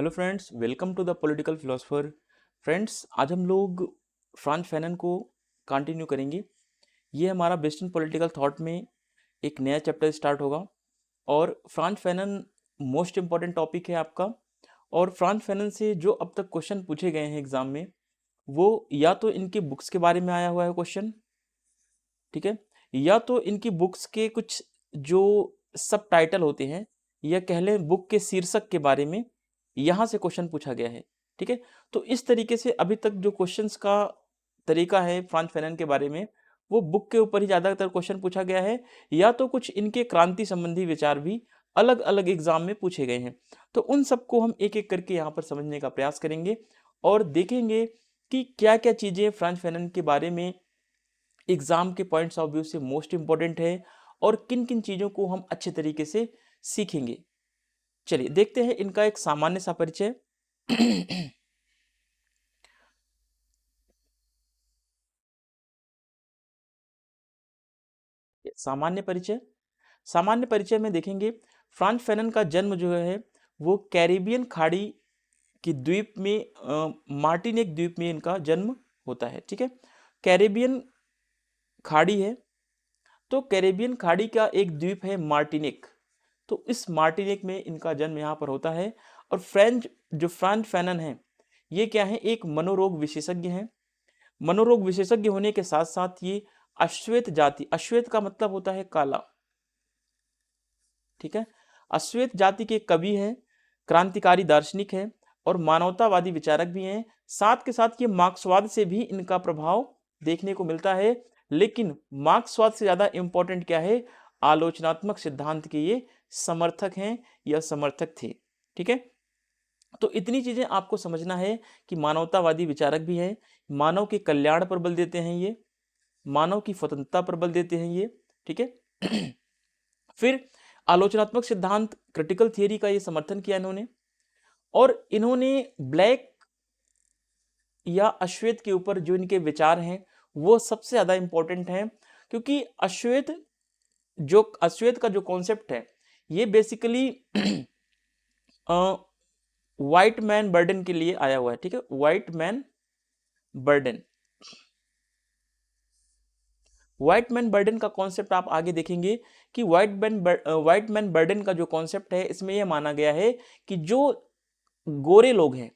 Hello friends, welcome to the political philosopher. Friends, आज हम लोग फ्रांज फैनन को कंटिन्यू करेंगे। ये हमारा वेस्टर्न पॉलिटिकल थॉट में एक नया चैप्टर स्टार्ट होगा और Franz Fanon most important topic है आपका। और फ्रांज फैनन से जो अब तक क्वेश्चन पूछे गए हैं एग्जाम में, वो या तो इनके बुक्स के बारे में आया हुआ है क्वेश्चन, ठीक है, या तो इनकी बुक्स के कुछ जो सब टाइटल होते हैं या कह लें बुक के शीर्षक के बारे में यहाँ से क्वेश्चन पूछा गया है। ठीक है, तो इस तरीके से अभी तक जो क्वेश्चंस का तरीका है फ्रांज फैनन के बारे में, वो बुक के ऊपर ही ज़्यादातर क्वेश्चन पूछा गया है, या तो कुछ इनके क्रांति संबंधी विचार भी अलग अलग एग्जाम में पूछे गए हैं। तो उन सबको हम एक एक करके यहाँ पर समझने का प्रयास करेंगे और देखेंगे कि क्या क्या चीज़ें फ्रांज फैनन के बारे में एग्जाम के पॉइंट्स ऑफ व्यू से मोस्ट इंपॉर्टेंट है और किन किन चीज़ों को हम अच्छे तरीके से सीखेंगे। चलिए देखते हैं इनका एक सामान्य सा परिचय। सामान्य परिचय में देखेंगे फ्रांज फैनन का जन्म जो है वो कैरिबियन खाड़ी की द्वीप में मार्टिनिक द्वीप में इनका जन्म होता है। ठीक है, कैरिबियन खाड़ी है, तो कैरिबियन खाड़ी का एक द्वीप है मार्टिनिक, तो इस मार्टिनिक में इनका जन्म यहाँ पर होता है। और फ्रांज फैनन है, ये क्या है, एक मनोरोग विशेषज्ञ हैं। मनोरोग विशेषज्ञ होने के साथ साथ ये अश्वेत जाति, अश्वेत का मतलब होता है काला, ठीक है, अश्वेत जाति के कवि हैं, क्रांतिकारी दार्शनिक हैं और मानवतावादी विचारक भी हैं। साथ के साथ ये मार्क्सवाद से भी इनका प्रभाव देखने को मिलता है, लेकिन मार्क्सवाद से ज्यादा इंपॉर्टेंट क्या है, आलोचनात्मक सिद्धांत के ये समर्थक हैं या समर्थक थे। ठीक है, तो इतनी चीजें आपको समझना है कि मानवतावादी विचारक भी हैं, मानव के कल्याण पर बल देते हैं ये, मानव की स्वतंत्रता पर बल देते हैं ये। ठीक है, फिर आलोचनात्मक सिद्धांत क्रिटिकल थियरी का ये समर्थन किया इन्होंने, और इन्होंने ब्लैक या अश्वेत के ऊपर जो इनके विचार हैं वो सबसे ज्यादा इंपॉर्टेंट हैं, क्योंकि अश्वेत का जो कॉन्सेप्ट है ये बेसिकली व्हाइट मैन बर्डन के लिए आया हुआ है। ठीक है, व्हाइट मैन बर्डन का कॉन्सेप्ट आप आगे देखेंगे कि व्हाइट मैन बर्डन का जो कॉन्सेप्ट है इसमें यह माना गया है कि जो गोरे लोग हैं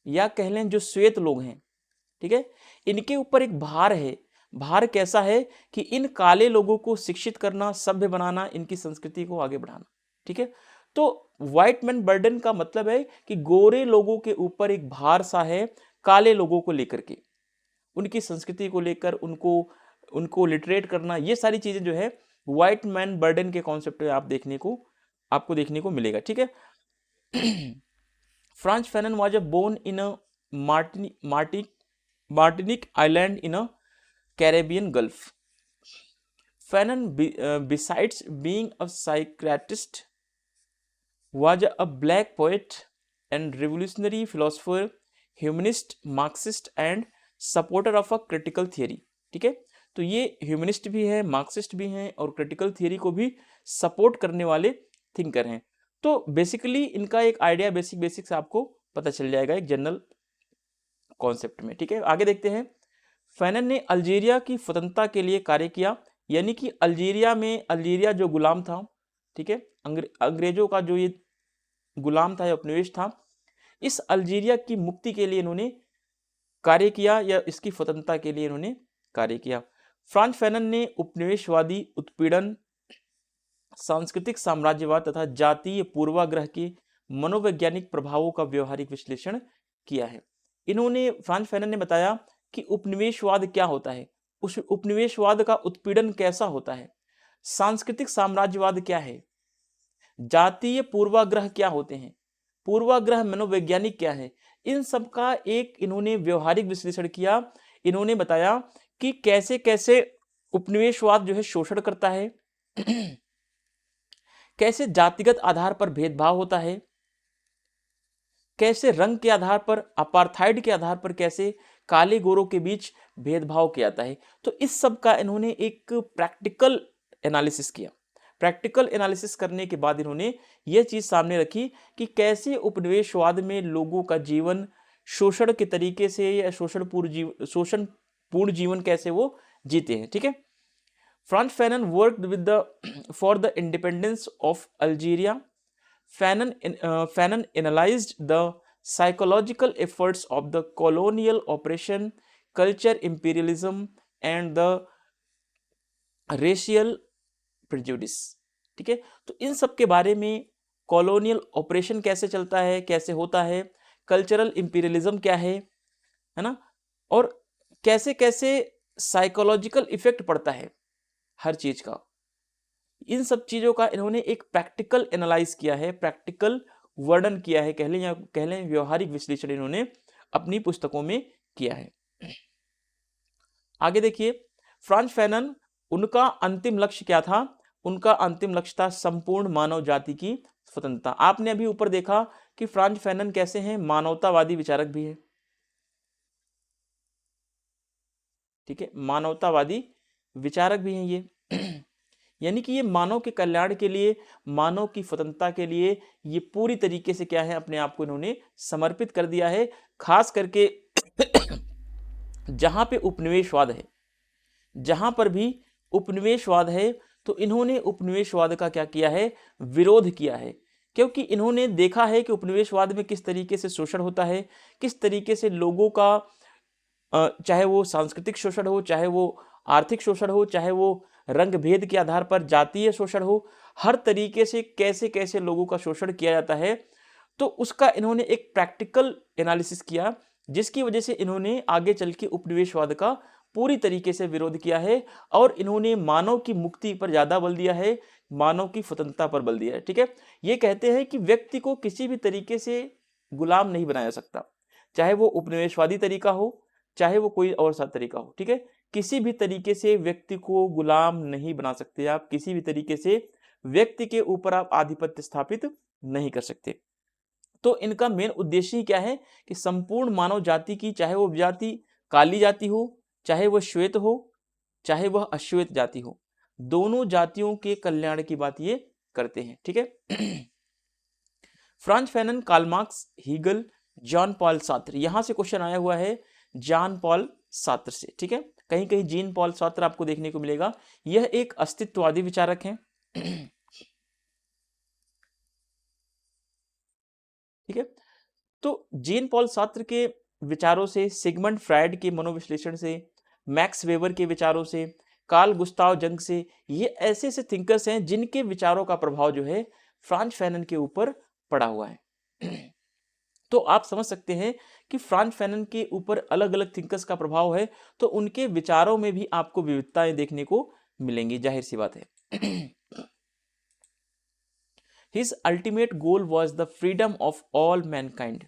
या कह लें जो श्वेत लोग हैं, ठीक है, इनके ऊपर एक भार है। भार कैसा है कि इन काले लोगों को शिक्षित करना, सभ्य बनाना, इनकी संस्कृति को आगे बढ़ाना। ठीक है, तो व्हाइट मैन बर्डन का मतलब है कि गोरे लोगों के ऊपर एक भार सा है काले लोगों को लेकर के, उनकी संस्कृति को लेकर, उनको उनको लिटरेट करना, ये सारी चीजें जो है व्हाइट मैन बर्डन के कॉन्सेप्ट में आपको देखने को मिलेगा। ठीक है, Frantz Fanon was born in a Martinique island in a Caribbean gulf. Fanon besides being a psychiatrist was a black poet and revolutionary philosopher, humanist, marxist and supporter of a critical theory। ठीक है, तो ये humanist भी है, Marxist भी हैं और critical theory को भी सपोर्ट करने वाले थिंकर हैं। तो बेसिकली इनका एक आइडिया बेसिक से आपको पता चल जाएगा एक जनरल कॉन्सेप्ट में। ठीक है, आगे देखते हैं। फैनन ने अल्जीरिया की स्वतंत्रता के लिए कार्य किया, यानी कि अल्जीरिया जो गुलाम था, ठीक है, अंग्रेजों का जो ये गुलाम था या उपनिवेश था, इस अल्जीरिया की मुक्ति के लिए इन्होंने कार्य किया या इसकी स्वतंत्रता के लिए इन्होंने कार्य किया। फ्रांज फैनन ने उपनिवेशवादी उत्पीड़न, सांस्कृतिक साम्राज्यवाद तथा जातीय पूर्वाग्रह के मनोवैज्ञानिक प्रभावों का व्यवहारिक विश्लेषण किया है। फ्रांज फैनन ने बताया कि उपनिवेशवाद क्या होता है, उस उपनिवेशवाद का उत्पीड़न कैसा होता है, सांस्कृतिक साम्राज्यवाद क्या है, जातीय पूर्वाग्रह क्या होते हैं, पूर्वाग्रह मनोवैज्ञानिक क्या है, इन सब का एक इन्होंने व्यवहारिक विश्लेषण किया। इन्होंने बताया कि कैसे कैसे उपनिवेशवाद जो है शोषण करता है, कैसे जातिगत आधार पर भेदभाव होता है, कैसे रंग के आधार पर, अपार्थाइड के आधार पर कैसे काले गोरों के बीच भेदभाव किया जाता है। तो इस सब का इन्होंने एक प्रैक्टिकल एनालिसिस किया। प्रैक्टिकल एनालिसिस करने के बाद इन्होंने यह चीज सामने रखी कि कैसे उपनिवेशवाद में लोगों का जीवन शोषण के तरीके से या शोषणपूर्ण जीवन कैसे वो जीते हैं। ठीक है, Frantz Fanon worked with the for the independence of Algeria. Fanon analyzed the psychological efforts of the colonial oppression, culture imperialism, and the racial prejudice। ठीक है, तो इन सब के बारे में, कॉलोनियल ऑपरेशन कैसे चलता है, कैसे होता है, कल्चरल इंपीरियलिज्म क्या है ना, और कैसे कैसे साइकोलॉजिकल इफेक्ट पड़ता है हर चीज का, इन सब चीजों का इन्होंने एक प्रैक्टिकल एनालाइज किया है, प्रैक्टिकल वर्णन किया है, कह लें या कह लें व्यवहारिक विश्लेषण इन्होंने अपनी पुस्तकों में किया है। आगे देखिए, फ्रांज फैनन, उनका अंतिम लक्ष्य क्या था? उनका अंतिम लक्ष्य था संपूर्ण मानव जाति की स्वतंत्रता। आपने अभी ऊपर देखा कि फ्रांज फैनन कैसे हैं, मानवतावादी विचारक भी है। ठीक है, मानवतावादी विचारक भी हैं ये यानी कि ये मानव के कल्याण के लिए, मानव की स्वतंत्रता के लिए ये पूरी तरीके से क्या है, अपने आप को इन्होंने समर्पित कर दिया है। खास करके जहां पे उपनिवेशवाद है, जहां पर भी उपनिवेशवाद है, तो इन्होंने उपनिवेशवाद का क्या किया है, विरोध किया है, क्योंकि इन्होंने देखा है कि उपनिवेशवाद में किस तरीके से शोषण होता है, किस तरीके से लोगों का चाहे वो सांस्कृतिक शोषण हो, चाहे वो आर्थिक शोषण हो, चाहे वो रंग भेद के आधार पर जातीय शोषण हो, हर तरीके से कैसे कैसे लोगों का शोषण किया जाता है। तो उसका इन्होंने एक प्रैक्टिकल एनालिसिस किया, जिसकी वजह से इन्होंने आगे चल के उपनिवेशवाद का पूरी तरीके से विरोध किया है, और इन्होंने मानव की मुक्ति पर ज्यादा बल दिया है, मानव की स्वतंत्रता पर बल दिया है। ठीक है, ये कहते हैं कि व्यक्ति को किसी भी तरीके से गुलाम नहीं बनाया सकता, चाहे वो उपनिवेशवादी तरीका हो, चाहे वो कोई और सा तरीका हो। ठीक है, किसी भी तरीके से व्यक्ति को गुलाम नहीं बना सकते आप, किसी भी तरीके से व्यक्ति के ऊपर आप आधिपत्य स्थापित नहीं कर सकते। तो इनका मेन उद्देश्य ही क्या है कि संपूर्ण मानव जाति की, चाहे वो जाति काली जाति हो, चाहे वह श्वेत हो, चाहे वह अश्वेत जाति हो, दोनों जातियों के कल्याण की बात ये करते हैं। ठीक है Frantz Fanon, Karl Marx, Hegel, John Paul Sartre, यहां से क्वेश्चन आया हुआ है जॉन पॉल सार्त्र से। ठीक है, कहीं कहीं जीन पॉल सार्त्र आपको देखने को मिलेगा। यह एक अस्तित्ववादी विचारक हैं। ठीक है, तो जीन पॉल सार्त्र के विचारों से, सिगमंड फ्रायड के मनोविश्लेषण से, मैक्स वेबर के विचारों से, कार्ल गुस्ताव जंग से, ये ऐसे ऐसे थिंकर्स हैं जिनके विचारों का प्रभाव जो है फ्रांज फैनन के ऊपर पड़ा हुआ है। तो आप समझ सकते हैं कि फ्रांज फैनन के ऊपर अलग अलग थिंकर्स का प्रभाव है, तो उनके विचारों में भी आपको विविधताएं देखने को मिलेंगी, जाहिर सी बात है। His ultimate goal was the freedom of all mankind।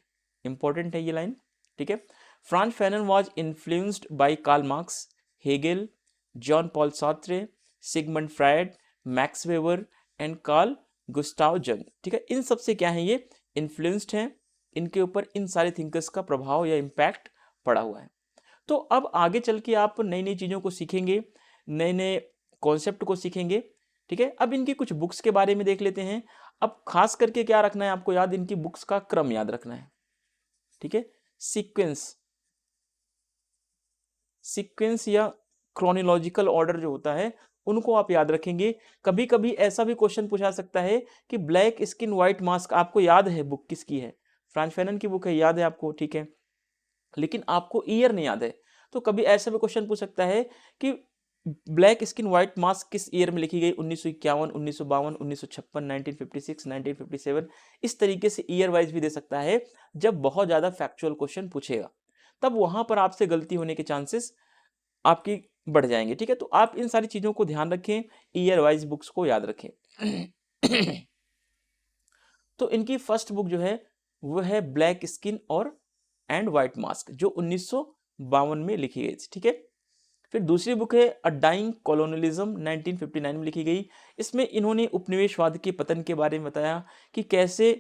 Important है ये लाइन। ठीक है, Frantz Fanon was influenced by Karl Marx, Hegel, Jean Paul Sartre, Sigmund Freud, Max Weber and Carl Gustav Jung. ठीक है, इन सबसे क्या है, ये इन्फ्लुएंस्ड हैं, इनके ऊपर इन सारे थिंकर्स का प्रभाव या इम्पैक्ट पड़ा हुआ है। तो अब आगे चल के आप नई नई चीज़ों को सीखेंगे, नए नए कॉन्सेप्ट को सीखेंगे। ठीक है, अब इनकी कुछ बुक्स के बारे में देख लेते हैं। अब खास करके क्या रखना है आपको याद, इनकी बुक्स का क्रम याद रखना है। ठीक है, सीक्वेंस या क्रोनोलॉजिकल ऑर्डर जो होता है उनको आप याद रखेंगे। कभी कभी ऐसा भी क्वेश्चन पूछा सकता है कि ब्लैक स्किन व्हाइट मास्क, आपको याद है बुक किसकी है? फ्रांज फैनन की बुक है, याद है आपको। ठीक है, लेकिन आपको ईयर नहीं याद है, तो कभी ऐसा भी क्वेश्चन पूछ सकता है कि ब्लैक स्किन व्हाइट मास्क किस ईयर में लिखी गई, 1951, 1952, 1956, 1956, 1957। इस तरीके से ईयर वाइज भी दे सकता है। जब बहुत ज्यादा फैक्चुअल क्वेश्चन पूछेगा तब वहां पर आपसे गलती होने के चांसेस आपकी बढ़ जाएंगे। ठीक है, तो आप इन सारी चीजों को ध्यान रखें, ईयर वाइज बुक्स को याद रखें। तो इनकी फर्स्ट बुक जो है वो है ब्लैक स्किन और एंड व्हाइट मास्क, जो 1952 में लिखी गई थी। ठीक है, फिर दूसरी बुक है अ डाइंग कॉलोनियलिज्म, 1959 में लिखी गई। इसमें इन्होंने उपनिवेशवाद के पतन के बारे में बताया कि कैसे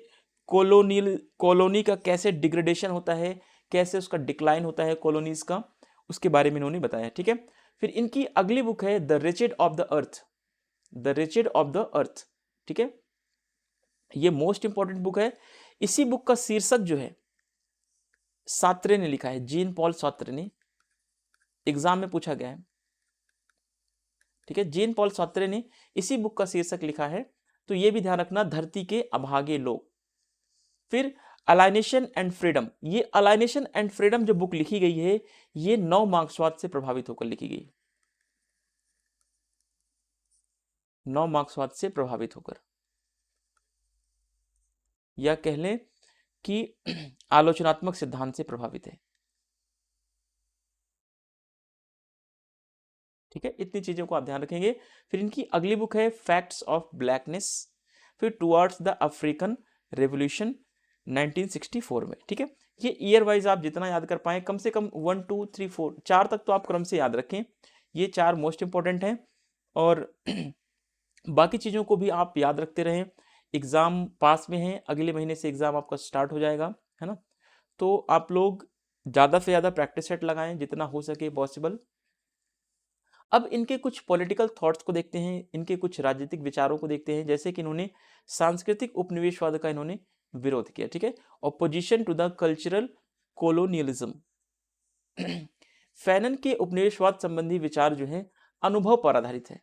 कॉलोनी का कैसे डिग्रेडेशन होता है, कैसे उसका डिक्लाइन होता है कॉलोनीज का, उसके बारे में इन्होंने बताया। ठीक है, फिर इनकी अगली बुक है the wretched of the earth, the wretched of the earth. ठीक है, ये मोस्ट इंपॉर्टेंट बुक है। इसी बुक का शीर्षक जो है सार्त्रे ने लिखा है, जीन पॉल सार्त्रे ने, एग्जाम में पूछा गया है। ठीक है, जीन पॉल सार्त्रे ने इसी बुक का शीर्षक लिखा है। तो ये भी ध्यान रखना, धरती के अभागे लोग। फिर अलाइनेशन एंड फ्रीडम, ये अलाइनेशन एंड फ्रीडम जो बुक लिखी गई है ये नव मार्क्सवाद से प्रभावित होकर लिखी गई, नव मार्क्सवाद से प्रभावित होकर, या कह लें कि आलोचनात्मक सिद्धांत से प्रभावित है। ठीक है, इतनी चीजों को आप ध्यान रखेंगे। फिर इनकी अगली बुक है फैक्ट्स ऑफ ब्लैकनेस, फिर टुवर्ड्स द अफ्रीकन रेवोल्यूशन 1964 में। ठीक है, ये ईयर वाइज आप जितना याद कर पाए, कम से कम 1 2 3 4 4 तक तो आप क्रम से याद रखें, ये 4 मोस्ट इंपॉर्टेंट हैं। और बाकी चीज़ों को भी आप याद रखते रहें। एग्ज़ाम पास में है, अगले महीने से एग्ज़ाम आपका स्टार्ट हो जाएगा, है ना। तो आप लोग ज़्यादा से ज़्यादा प्रैक्टिस सेट लगाएं जितना हो सके पॉसिबल। अब इनके कुछ पॉलिटिकल थॉट्स को देखते हैं, इनके कुछ राजनीतिक विचारों को देखते हैं। जैसे कि इन्होंने सांस्कृतिक उपनिवेशवाद का इन्होंने विरोध किया। ठीक है, opposition to the cultural colonialism. Fanon के उपनिवेशवाद संबंधी विचार जो है अनुभव पर आधारित है।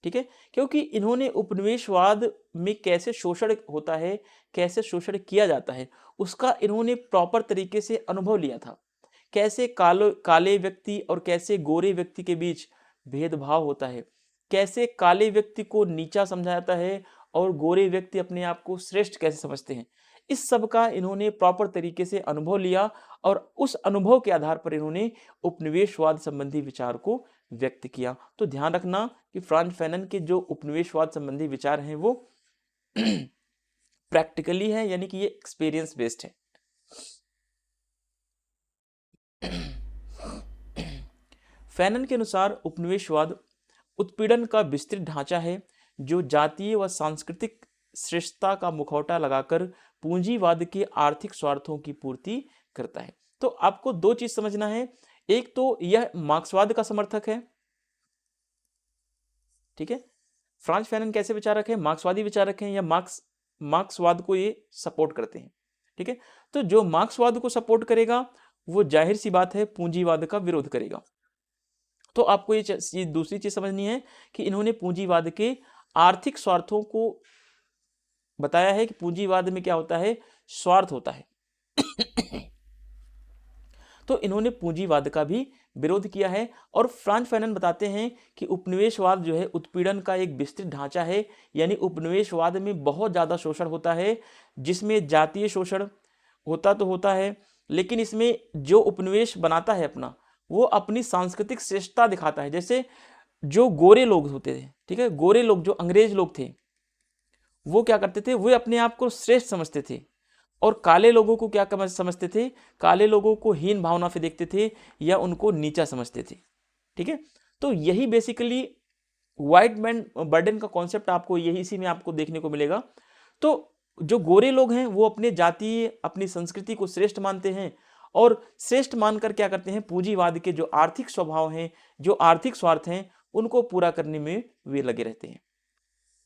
ठीक है, क्योंकि इन्होंने उपनिवेशवाद में कैसे शोषण होता है, कैसे शोषण किया जाता है, उसका इन्होंने प्रॉपर तरीके से अनुभव लिया था। कैसे काले व्यक्ति और कैसे गोरे व्यक्ति के बीच भेदभाव होता है, कैसे काले व्यक्ति को नीचा समझा जाता है और गोरे व्यक्ति अपने आप को श्रेष्ठ कैसे समझते हैं, इस सब का इन्होंने प्रॉपर तरीके से अनुभव लिया और उस अनुभव के आधार पर इन्होंने उपनिवेशवाद संबंधी विचार को व्यक्त किया। तो ध्यान रखना कि फ्रांज फैनन के जो उपनिवेशवाद संबंधी विचार हैं वो प्रैक्टिकली है, यानी कि ये एक्सपीरियंस बेस्ड है। फैनन के अनुसार उपनिवेशवाद उत्पीड़न का विस्तृत ढांचा है जो जातीय व सांस्कृतिक श्रेष्ठता का मुखौटा लगाकर पूंजीवाद के आर्थिक स्वार्थों की पूर्ति करता है। तो आपको दो चीज समझना है, एक तो यह मार्क्सवाद का समर्थक है। ठीक है, फ्रांज फैनन कैसे विचारक है, मार्क्सवादी विचारक हैं या मार्क्सवाद को ये सपोर्ट करते हैं। ठीक है, तो जो मार्क्सवाद को सपोर्ट करेगा वो जाहिर सी बात है पूंजीवाद का विरोध करेगा। तो आपको ये दूसरी चीज समझनी है कि इन्होंने पूंजीवाद के आर्थिक स्वार्थों को बताया है कि पूंजीवाद में क्या होता है, स्वार्थ होता है। तो इन्होंने पूंजीवाद का भी विरोध किया है। और फ्रांज फैनन बताते हैं कि उपनिवेशवाद जो है उत्पीड़न का एक विस्तृत ढांचा है, यानी उपनिवेशवाद में बहुत ज्यादा शोषण होता है, जिसमें जातीय शोषण होता तो होता है, लेकिन इसमें जो उपनिवेश बनाता है अपना, वो अपनी सांस्कृतिक श्रेष्ठता दिखाता है। जैसे जो गोरे लोग होते थे, ठीक है, गोरे लोग जो अंग्रेज लोग थे वो क्या करते थे, वो अपने आप को श्रेष्ठ समझते थे और काले लोगों को क्या समझते थे, काले लोगों को हीन भावना से देखते थे या उनको नीचा समझते थे। ठीक है, तो यही बेसिकली व्हाइट मैन बर्डन का कॉन्सेप्ट आपको यही इसी में आपको देखने को मिलेगा। तो जो गोरे लोग हैं वो अपने जातीय अपनी संस्कृति को श्रेष्ठ मानते हैं और श्रेष्ठ मानकर क्या करते हैं, पूंजीवाद के जो आर्थिक स्वभाव हैं, जो आर्थिक स्वार्थ हैं, उनको पूरा करने में वे लगे रहते हैं।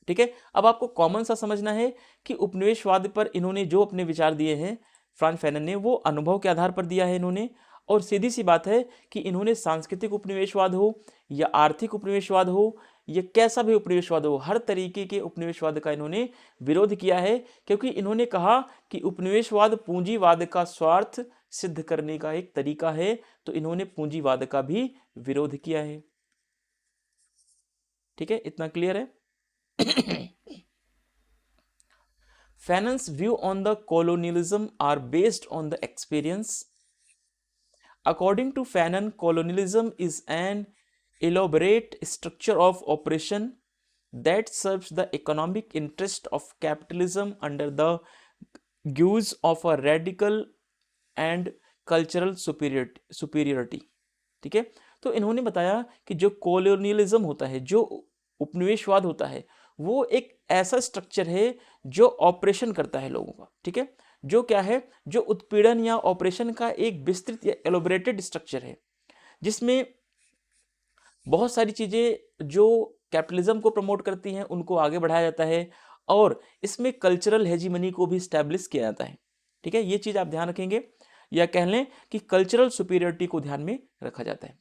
ठीक है, अब आपको कॉमन सा समझना है कि उपनिवेशवाद पर इन्होंने जो अपने विचार दिए हैं फ्रांज फैनन ने, वो अनुभव के आधार पर दिया है इन्होंने। और सीधी सी बात है कि इन्होंने सांस्कृतिक उपनिवेशवाद हो या आर्थिक उपनिवेशवाद हो या कैसा भी उपनिवेशवाद हो, हर तरीके के उपनिवेशवाद का इन्होंने विरोध किया है, क्योंकि इन्होंने कहा कि उपनिवेशवाद पूंजीवाद का स्वार्थ सिद्ध करने का एक तरीका है। तो इन्होंने पूंजीवाद का भी विरोध किया है। ठीक है, इतना क्लियर है। Fanon's view on the colonialism are based on the experience. According to Fanon, colonialism is an elaborate structure of oppression that serves the economic interest of capitalism under the guise of a radical and cultural superiority. ठीक है, तो इन्होंने बताया कि जो colonialism होता है, जो उपनिवेशवाद होता है, वो एक ऐसा स्ट्रक्चर है जो ऑपरेशन करता है लोगों का। ठीक है, जो क्या है, जो उत्पीड़न या ऑपरेशन का एक विस्तृत या एलोबरेटेड स्ट्रक्चर है, जिसमें बहुत सारी चीजें जो कैपिटलिज्म को प्रमोट करती हैं उनको आगे बढ़ाया जाता है, और इसमें कल्चरल हेजीमनी को भी स्टैब्लिश किया जाता है। ठीक है, ये चीज आप ध्यान रखेंगे, या कह लें कि कल्चरल सुपीरियरिटी को ध्यान में रखा जाता है।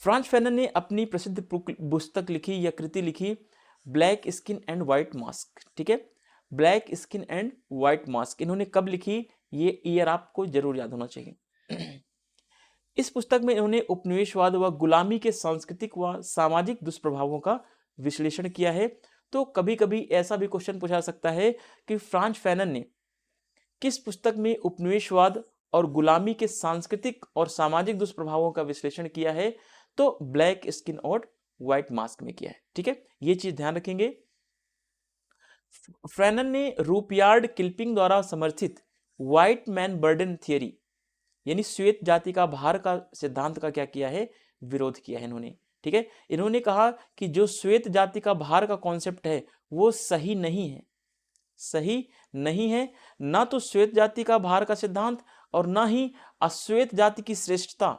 फ्रांज फैनन ने अपनी प्रसिद्ध पुस्तक लिखी या कृति लिखी black skin and white mask. ठीक है, black skin and white mask इन्होंने कब लिखी, ये ईयर आपको जरूर याद होना चाहिए। इस पुस्तक में इन्होंने उपनिवेशवाद व गुलामी के सांस्कृतिक व सामाजिक दुष्प्रभावों का विश्लेषण किया है। तो कभी कभी ऐसा भी क्वेश्चन पूछा सकता है कि फ्रांज फैनन ने किस पुस्तक में उपनिवेशवाद और गुलामी के सांस्कृतिक और सामाजिक दुष्प्रभावों का विश्लेषण किया है, तो ब्लैक स्किन और व्हाइट मास्क में किया है। ठीक है, ये चीज ध्यान रखेंगे। फैनन ने रूपयार्ड किल्पिंग द्वारा समर्थित व्हाइट मैन बर्डन थियरी यानी श्वेत जाति का भार का सिद्धांत का क्या किया है, विरोध किया है इन्होंने। ठीक है, इन्होंने कहा कि जो श्वेत जाति का भार का कॉन्सेप्ट है वो सही नहीं है, सही नहीं है, ना तो श्वेत जाति का भार का सिद्धांत और ना ही अश्वेत जाति की श्रेष्ठता,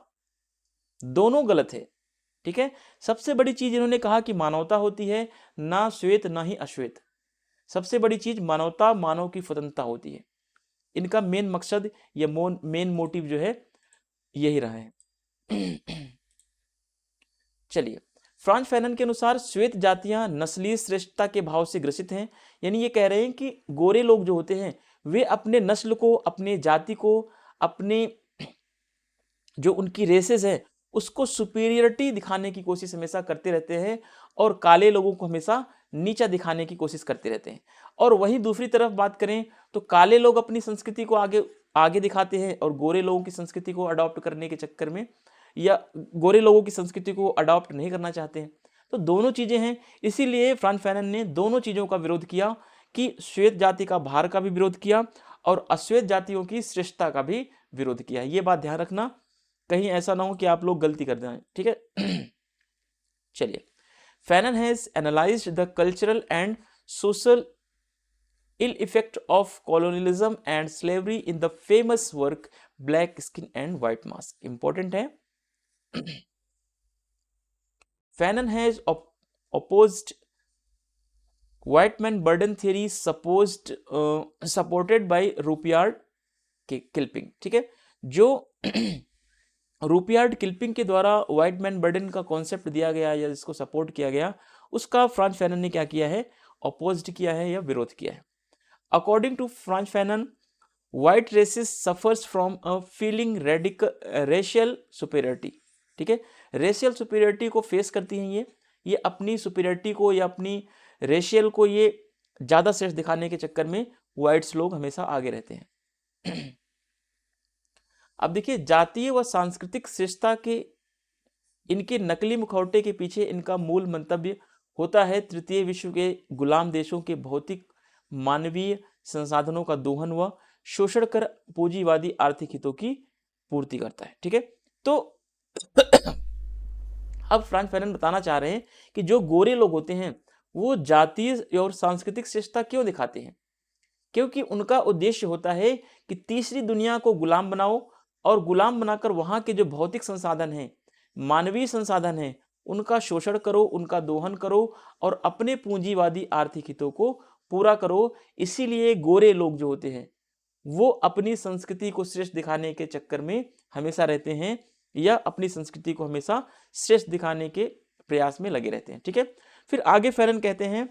दोनों गलत है। ठीक है, सबसे बड़ी चीज इन्होंने कहा कि मानवता होती है, ना श्वेत ना ही अश्वेत। सबसे बड़ी चीज मानवता, मानव की स्वतंत्रता होती है। इनका मेन मकसद या मेन मोटिव जो है यही रहा है। चलिए, फ्रांज फैनन के अनुसार श्वेत जातियां नस्लीय श्रेष्ठता के भाव से ग्रसित हैं, यानी ये कह रहे हैं कि गोरे लोग जो होते हैं वे अपने नस्ल को, अपने जाति को, अपने जो उनकी रेसेस है उसको सुपीरियरिटी दिखाने की कोशिश हमेशा करते रहते हैं, और काले लोगों को हमेशा नीचा दिखाने की कोशिश करते रहते हैं। और वहीं दूसरी तरफ बात करें तो काले लोग अपनी संस्कृति को आगे दिखाते हैं, और गोरे लोगों की संस्कृति को अडॉप्ट करने के चक्कर में, या गोरे लोगों की संस्कृति को अडॉप्ट नहीं करना चाहते हैं। तो दोनों चीजें हैं, इसीलिए फ्रांज फैनन ने दोनों चीजों का विरोध किया, कि श्वेत जाति का भार का भी विरोध किया और अश्वेत जातियों की श्रेष्ठता का भी विरोध किया। ये बात ध्यान रखना, कहीं ऐसा ना हो कि आप लोग गलती कर दें। ठीक है, चलिए, Fanon has analysed the cultural and social ill effect of colonialism and slavery in the famous work Black Skin and White Mask. Important है। Fanon has opposed white man burden theory supported by Rudyard Kipling। ठीक है, जो Rudyard किल्पिंग के द्वारा white man burden का concept दिया गया या जिसको सपोर्ट किया गया, उसका फ्रांज फैनन ने क्या किया है, अपोज्ड किया है या विरोध किया है। According to Franz Fanon, white races suffers from a feeling racial superiority। ठीक है, रेशियल सुपीरियरिटी को फेस करती हैं ये अपनी सुपीरियरिटी को या अपनी रेशियल को ये ज्यादा श्रेष्ठ दिखाने के चक्कर में व्हाइट्स लोग हमेशा आगे रहते हैं। अब देखिए, जातीय व सांस्कृतिक श्रेष्ठता के इनके नकली मुखौटे के पीछे इनका मूल मंतव्य होता है तृतीय विश्व के गुलाम देशों के भौतिक मानवीय संसाधनों का दोहन व शोषण कर पूंजीवादी आर्थिक हितों की पूर्ति करता है। ठीक है, तो अब फ्रांज फैनन बताना चाह रहे हैं कि जो गोरे लोग होते हैं वो जातीय और सांस्कृतिक श्रेष्ठता क्यों दिखाते हैं, क्योंकि उनका उद्देश्य होता है कि तीसरी दुनिया को गुलाम बनाओ, और गुलाम बनाकर वहां के जो भौतिक संसाधन हैं, मानवीय संसाधन हैं, उनका शोषण करो, उनका दोहन करो और अपने पूंजीवादी आर्थिक हितों को पूरा करो। इसीलिए गोरे लोग जो होते हैं वो अपनी संस्कृति को श्रेष्ठ दिखाने के चक्कर में हमेशा रहते हैं, या अपनी संस्कृति को हमेशा श्रेष्ठ दिखाने के प्रयास में लगे रहते हैं। ठीक है, फिर आगे फैनन कहते हैं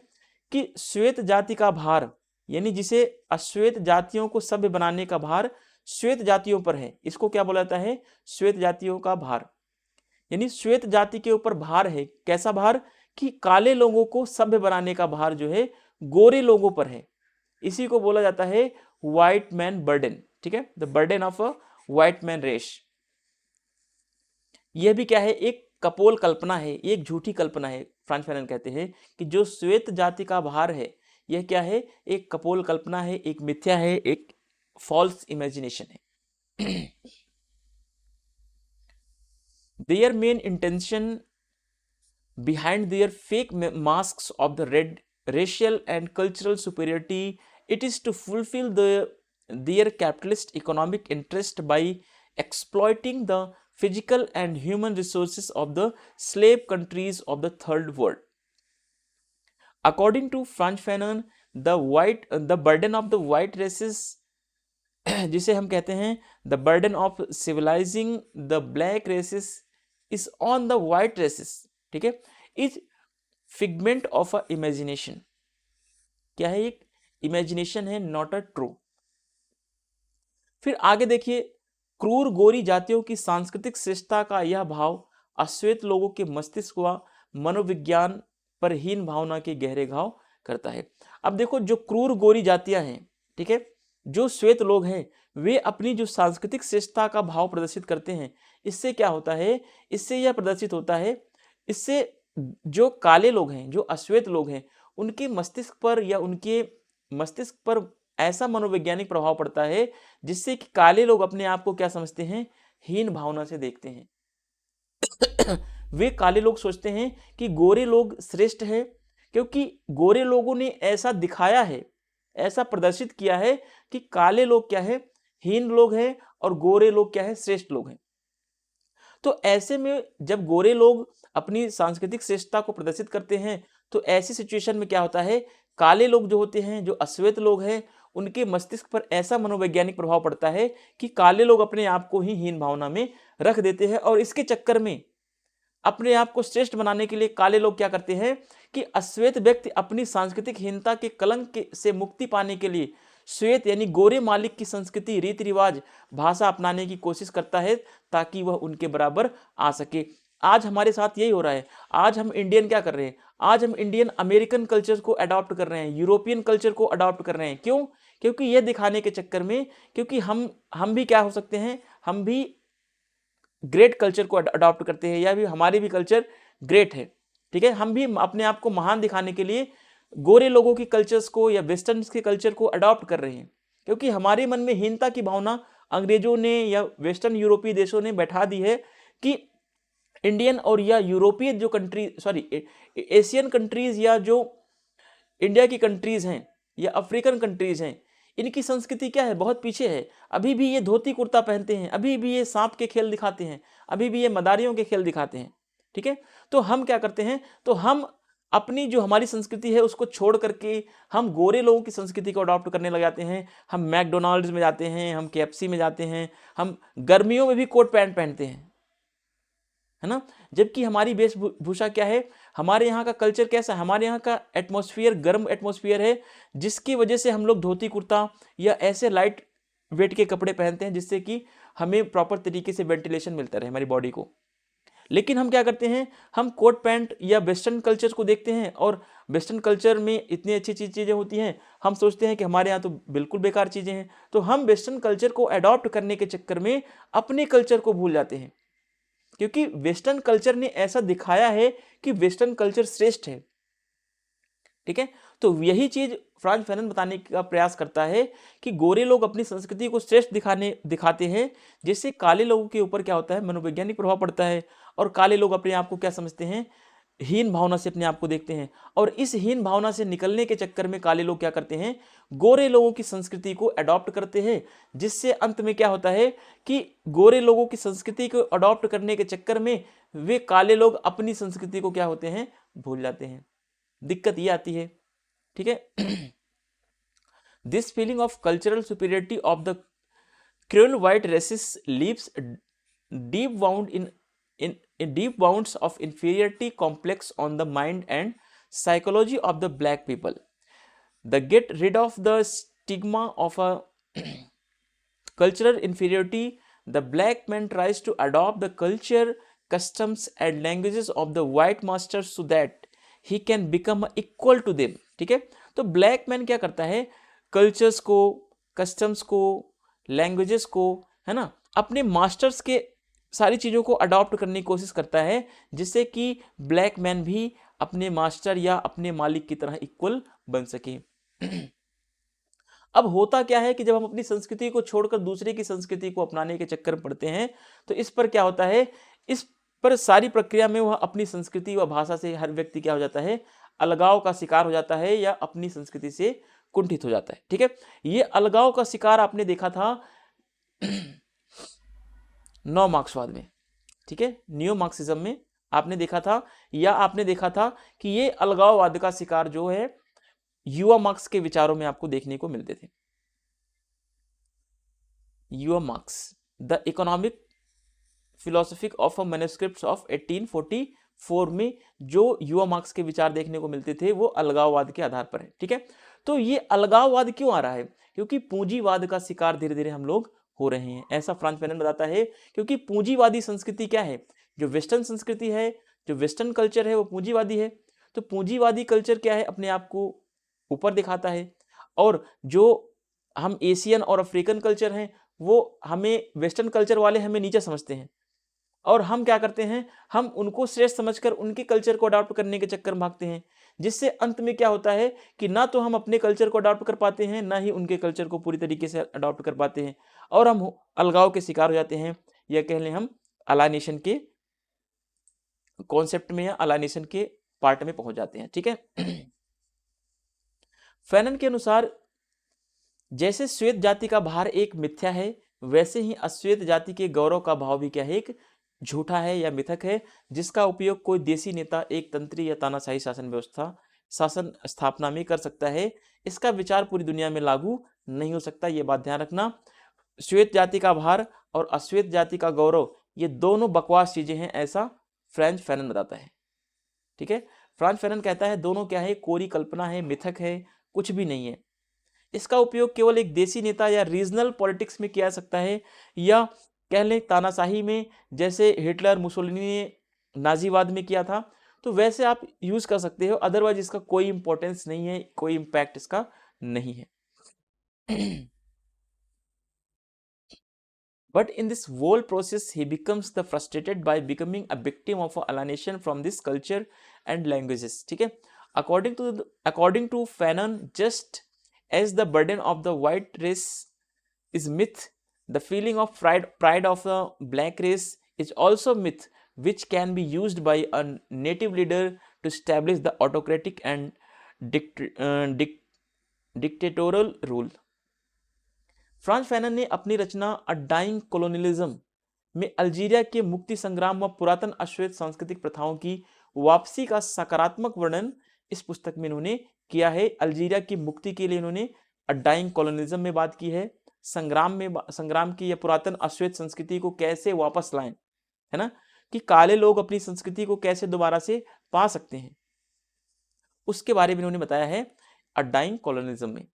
कि श्वेत जाति का भार, यानी जिसे अश्वेत जातियों को सभ्य बनाने का भार श्वेत जातियों पर है, इसको क्या बोला जाता है, श्वेत जातियों का भार। यानी श्वेत जाति के ऊपर भार है, कैसा भार, कि काले लोगों को सभ्य बनाने का भार जो है गोरे लोगों पर है, इसी को बोला जाता है व्हाइट मैन बर्डन। ठीक है, the burden of a white man race. यह भी क्या है, एक कपोल कल्पना है, एक झूठी कल्पना है। फ्रांज फैनन कहते हैं कि जो श्वेत जाति का भार है यह क्या है, एक कपोल कल्पना है, एक मिथ्या है, एक फॉल्स इमेजिनेशन है। Their main intention behind their fake masks of the racial and cultural superiority, it is to fulfill their capitalist economic interest by exploiting the physical and human resources of the slave countries of the third world. According to Frantz Fanon, the burden of the white races जिसे हम कहते हैं the burden of civilizing the black races is on the white races, ठीक है, is figment of a imagination. क्या है? एक imagination है, नॉट अ ट्रू. फिर आगे देखिए, क्रूर गोरी जातियों की सांस्कृतिक श्रेष्ठता का यह भाव अश्वेत लोगों के मस्तिष्क व मनोविज्ञान पर हीन भावना के गहरे घाव करता है. अब देखो, जो क्रूर गोरी जातियां हैं, ठीक है, जो श्वेत लोग हैं, वे अपनी जो सांस्कृतिक श्रेष्ठता का भाव प्रदर्शित करते हैं. इससे क्या होता है? इससे यह प्रदर्शित होता है, इससे जो काले लोग हैं, जो अश्वेत लोग हैं, उनके मस्तिष्क पर या उनके मस्तिष्क पर ऐसा मनोवैज्ञानिक प्रभाव पड़ता है जिससे कि काले लोग अपने आप को क्या समझते हैं? हीन भावना से देखते हैं. वे काले लोग सोचते हैं कि गोरे लोग श्रेष्ठ है, क्योंकि गोरे लोगों ने ऐसा दिखाया है, ऐसा प्रदर्शित किया है कि काले लोग क्या है? हीन लोग हैं, और गोरे लोग क्या है? श्रेष्ठ लोग हैं. तो ऐसे में जब गोरे लोग अपनी सांस्कृतिक श्रेष्ठता को प्रदर्शित करते हैं, तो ऐसी सिचुएशन में क्या होता है? काले लोग जो होते हैं, जो अश्वेत लोग हैं, उनके मस्तिष्क पर ऐसा मनोवैज्ञानिक प्रभाव पड़ता है कि काले लोग अपने आप को ही हीन भावना में रख देते हैं, और इसके चक्कर में अपने आप को श्रेष्ठ बनाने के लिए काले लोग क्या करते हैं कि अश्वेत व्यक्ति अपनी सांस्कृतिक हीनता के कलंक से मुक्ति पाने के लिए श्वेत यानी गोरे मालिक की संस्कृति, रीति रिवाज, भाषा अपनाने की कोशिश करता है ताकि वह उनके बराबर आ सके. आज हमारे साथ यही हो रहा है. आज हम इंडियन क्या कर रहे हैं? आज हम इंडियन अमेरिकन कल्चर को अडॉप्ट कर रहे हैं, यूरोपियन कल्चर को अडॉप्ट कर रहे हैं. क्यों? क्योंकि यह दिखाने के चक्कर में, क्योंकि हम भी क्या हो सकते हैं? हम भी ग्रेट कल्चर को अडॉप्ट करते हैं, या भी हमारी भी कल्चर ग्रेट है, ठीक है. हम भी अपने आप को महान दिखाने के लिए गोरे लोगों की कल्चर्स को या वेस्टर्न के कल्चर को अडॉप्ट कर रहे हैं, क्योंकि हमारे मन में हीनता की भावना अंग्रेजों ने या वेस्टर्न यूरोपीय देशों ने बैठा दी है कि इंडियन और या यूरोपीय जो कंट्री, सॉरी एशियन कंट्रीज, या जो इंडिया की कंट्रीज हैं या अफ्रीकन कंट्रीज हैं, इनकी संस्कृति क्या है? बहुत पीछे है. अभी भी ये धोती कुर्ता पहनते हैं, अभी भी ये सांप के खेल दिखाते हैं, अभी भी ये मदारियों के खेल दिखाते हैं, ठीक है. तो हम क्या करते हैं? तो हम अपनी जो हमारी संस्कृति है उसको छोड़ करके हम गोरे लोगों की संस्कृति को अडॉप्ट करने लग जाते हैं. हम मैकडोनाल्ड्स में जाते हैं, हम KFC में जाते हैं, हम गर्मियों में भी कोट पैंट पहनते हैं, है ना. जबकि हमारी वेशभूषा क्या है? हमारे यहाँ का कल्चर कैसा है? हमारे यहाँ का एटमॉस्फेयर गर्म एटमॉस्फेयर है, जिसकी वजह से हम लोग धोती कुर्ता या ऐसे लाइट वेट के कपड़े पहनते हैं जिससे कि हमें प्रॉपर तरीके से वेंटिलेशन मिलता रहे हमारी बॉडी को. लेकिन हम क्या करते हैं? हम कोट पैंट या वेस्टर्न कल्चर को देखते हैं, और वेस्टर्न कल्चर में इतनी अच्छी चीज़ें होती हैं, हम सोचते हैं कि हमारे यहाँ तो बिल्कुल बेकार चीज़ें हैं. तो हम वेस्टर्न कल्चर को अडॉप्ट करने के चक्कर में अपने कल्चर को भूल जाते हैं, क्योंकि वेस्टर्न कल्चर ने ऐसा दिखाया है कि वेस्टर्न कल्चर श्रेष्ठ है, ठीक है. तो यही चीज फ्रांज फैनन बताने का प्रयास करता है कि गोरे लोग अपनी संस्कृति को श्रेष्ठ दिखाते हैं, जिससे काले लोगों के ऊपर क्या होता है? मनोवैज्ञानिक प्रभाव पड़ता है, और काले लोग अपने आप को क्या समझते हैं? हीन भावना से अपने आप को देखते हैं, और इस हीन भावना से निकलने के चक्कर में काले लोग क्या करते हैं? गोरे लोगों की संस्कृति को अडॉप्ट करते हैं, जिससे अंत में क्या होता है कि गोरे लोगों की संस्कृति को अडॉप्ट करने के चक्कर में वे काले लोग अपनी संस्कृति को क्या होते हैं? भूल जाते हैं. दिक्कत ये आती है, ठीक है. This feeling of cultural superiority of the cruel white races leaves deep wound in deep wounds of inferiority complex on the mind and psychology of the black people. The get rid of the stigma of a cultural inferiority, the black man tries to adopt the culture, customs and languages of the white masters so that he can become equal to them. ठीक है. तो black man क्या करता है? Cultures को, customs को, languages को, है ना, अपने मास्टर्स के सारी चीज़ों को अडॉप्ट करने की कोशिश करता है, जिससे कि ब्लैक मैन भी अपने मास्टर या अपने मालिक की तरह इक्वल बन सके. अब होता क्या है कि जब हम अपनी संस्कृति को छोड़कर दूसरे की संस्कृति को अपनाने के चक्कर में पड़ते हैं, तो इस पर क्या होता है? इस पर सारी प्रक्रिया में वह अपनी संस्कृति व भाषा से हर व्यक्ति क्या हो जाता है? अलगाव का शिकार हो जाता है, या अपनी संस्कृति से कुंठित हो जाता है. ठीक है. ये अलगाव का शिकार आपने देखा था 9 मार्क्सवाद में. ठीक है, नियो मार्क्सिज्म में आपने देखा था, या आपने देखा था कि ये अलगाववाद का शिकार जो है युवा मार्क्स के विचारों में आपको देखने को मिलते थे। युवा marks, the economic philosophic of a manuscripts of 1844 में जो युवा मार्क्स के विचार देखने को मिलते थे वो अलगाववाद के आधार पर है। ठीक है, तो ये अलगाववाद क्यों आ रहा है? क्योंकि पूंजीवाद का शिकार धीरे धीरे हम लोग हो रहे हैं, ऐसा फ्रांस फैनन बताता है। क्योंकि पूंजीवादी संस्कृति क्या है? जो वेस्टर्न संस्कृति है, जो वेस्टर्न कल्चर है वो पूंजीवादी है। तो पूंजीवादी कल्चर क्या है? अपने आप को ऊपर दिखाता है, और जो हम एशियन और अफ्रीकन कल्चर हैं वो हमें, वेस्टर्न कल्चर वाले हमें नीचे समझते हैं, और हम क्या करते हैं, हम उनको श्रेष्ठ समझकर उनके कल्चर को अडॉप्ट करने के चक्कर में भागते हैं, जिससे अंत में क्या होता है कि ना तो हम अपने कल्चर को अडॉप्ट कर पाते हैं, ना ही उनके कल्चर को पूरी तरीके से अडॉप्ट कर पाते हैं, और हम अलगाव के शिकार हो जाते हैं, या कह लें हम अलाइनेशन के कॉन्सेप्ट में या अलाइनेशन के पार्ट में पहुंच जाते हैं। ठीक है, फैनन के अनुसार जैसे श्वेत जाति का भार एक मिथ्या है, वैसे ही अश्वेत जाति के गौरव का भाव भी क्या है? एक झूठा है या मिथक है, जिसका उपयोग कोई देसी नेता एक तंत्री या तानाशाही शासन स्थापना में कर सकता है। इसका विचार पूरी दुनिया में लागू नहीं हो सकता, ये बात ध्यान रखना। श्वेत जाति का भार और अश्वेत जाति का गौरव ये दोनों बकवास चीजें हैं, ऐसा फ्रांस फैनन बताता है। ठीक है, फ्रांस फैनन कहता है दोनों क्या है? कोरी कल्पना है, मिथक है, कुछ भी नहीं है। इसका उपयोग केवल एक देसी नेता या रीजनल पॉलिटिक्स में किया जा सकता है, या कह लें तानाशाही में, जैसे हिटलर मुसोलिनी ने नाजीवाद में किया था, तो वैसे आप यूज कर सकते हो। अदरवाइज इसका कोई इंपॉर्टेंस नहीं है, कोई इंपैक्ट इसका नहीं है। But in this whole process, he becomes the frustrated by becoming a victim of alienation from this culture and languages. ठीक है, according to Fanon, just as the burden of the white race is myth, the feeling of pride of the black race is also myth, which can be used by a native leader to establish the autocratic and dictatorial rule. France Fanon ने अपनी रचना a dying colonialism में Algeria के मुक्ति संग्राम व पुरातन अश्वेत सांस्कृतिक प्रथाओं की वापसी का सकारात्मक वर्णन इस पुस्तक में इन्होंने किया है। अल्जीरिया की मुक्ति के लिए इन्होंने अ डाइंग कोलोनियलिज्म में बात की है, संग्राम की या पुरातन अश्वेत संस्कृति को कैसे वापस लाएं, है ना, कि काले लोग अपनी संस्कृति को कैसे दोबारा से पा सकते हैं, उसके बारे में इन्होंने बताया है अ डाइंग कोलोनियलिज्म में।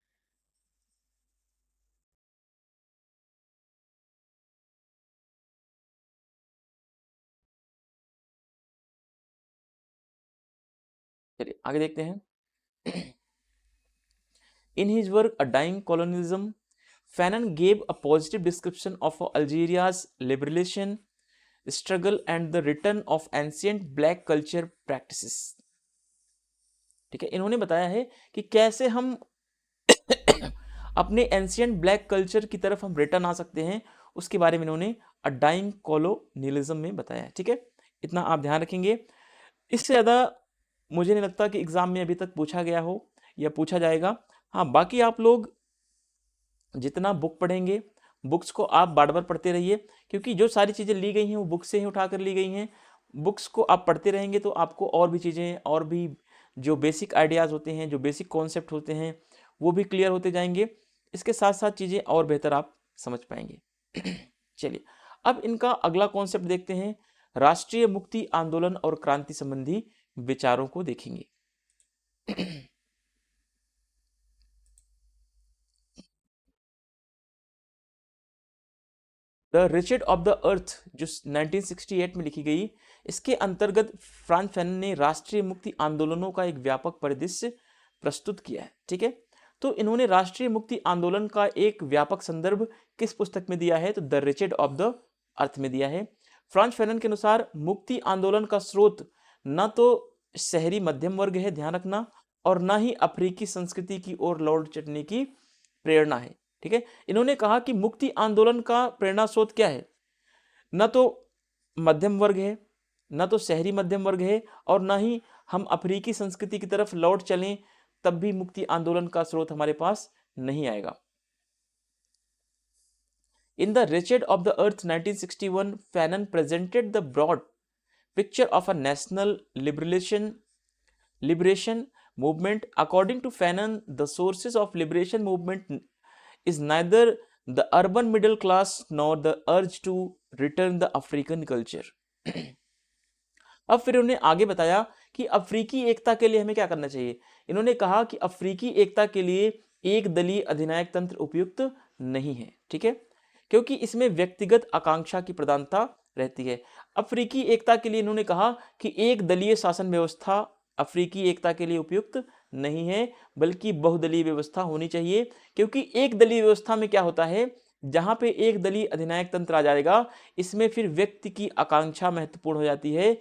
चलिए आगे देखते हैं। In his work A Dying Colonialism, Fanon gave a positive description of Algeria's liberation struggle and the return of ancient black culture practices. ठीक है, इन्होंने बताया है कि कैसे हम अपने एंशियंट ब्लैक कल्चर की तरफ हम रिटर्न आ सकते हैं, उसके बारे में इन्होंने अ डाइंग कोलोनियलिज्म में बताया है। ठीक है, इतना आप ध्यान रखेंगे। इससे ज़्यादा मुझे नहीं लगता कि एग्जाम में अभी तक पूछा गया हो या पूछा जाएगा। हाँ, बाकी आप लोग जितना बुक पढ़ेंगे, बुक्स को आप बार बार पढ़ते रहिए, क्योंकि जो सारी चीज़ें ली गई हैं वो बुक से ही उठा कर ली गई हैं। बुक्स को आप पढ़ते रहेंगे तो आपको और भी चीज़ें, और भी जो बेसिक आइडियाज़ होते हैं, जो बेसिक कॉन्सेप्ट होते हैं, वो भी क्लियर होते जाएंगे। इसके साथ साथ चीज़ें और बेहतर आप समझ पाएंगे। चलिए अब इनका अगला कॉन्सेप्ट देखते हैं, राष्ट्रीय मुक्ति आंदोलन और क्रांति संबंधी विचारों को देखेंगे। द रिचर्ड ऑफ द अर्थ जो 1968 में लिखी गई, इसके अंतर्गत फ्रांस फैनन ने राष्ट्रीय मुक्ति आंदोलनों का एक व्यापक परिदृश्य प्रस्तुत किया है। ठीक है, तो इन्होंने राष्ट्रीय मुक्ति आंदोलन का एक व्यापक संदर्भ किस पुस्तक में दिया है? तो the wretched of the earth में दिया है। फ्रांस फैनन के अनुसार मुक्ति आंदोलन का स्रोत न तो शहरी मध्यम वर्ग है, ध्यान रखना, और न ही अफ्रीकी संस्कृति की ओर लौट चलने की प्रेरणा है। ठीक है, इन्होंने कहा कि मुक्ति आंदोलन का प्रेरणा स्रोत क्या है? न तो मध्यम वर्ग है, न तो शहरी मध्यम वर्ग है, और न ही हम अफ्रीकी संस्कृति की तरफ लौट चलें तब भी मुक्ति आंदोलन का स्रोत हमारे पास नहीं आएगा। In The Wretched of the Earth 1961, Fanon presented the broad picture of a national liberation movement. According to Fanon, the sources of liberation movement is neither the urban middle class nor the urge to return the African culture. अब फिर उन्होंने आगे बताया कि अफ्रीकी एकता के लिए हमें क्या करना चाहिए। इन्होंने कहा कि अफ्रीकी एकता के लिए एक दलीय अधिनायक तंत्र उपयुक्त नहीं है, ठीक है, क्योंकि इसमें व्यक्तिगत आकांक्षा की प्रधानता रहती है। अफ्रीकी एकता के लिए इन्होंने कहा कि एक दलीय शासन व्यवस्था अफ्रीकी एकता के लिए उपयुक्त नहीं है, बल्कि बहुदलीय व्यवस्था होनी चाहिए, क्योंकि एक दलीय व्यवस्था में क्या होता है, जहां पे एक दलीय अधिनायक तंत्र आ जाएगा, इसमें फिर व्यक्ति की आकांक्षा महत्वपूर्ण हो जाती है,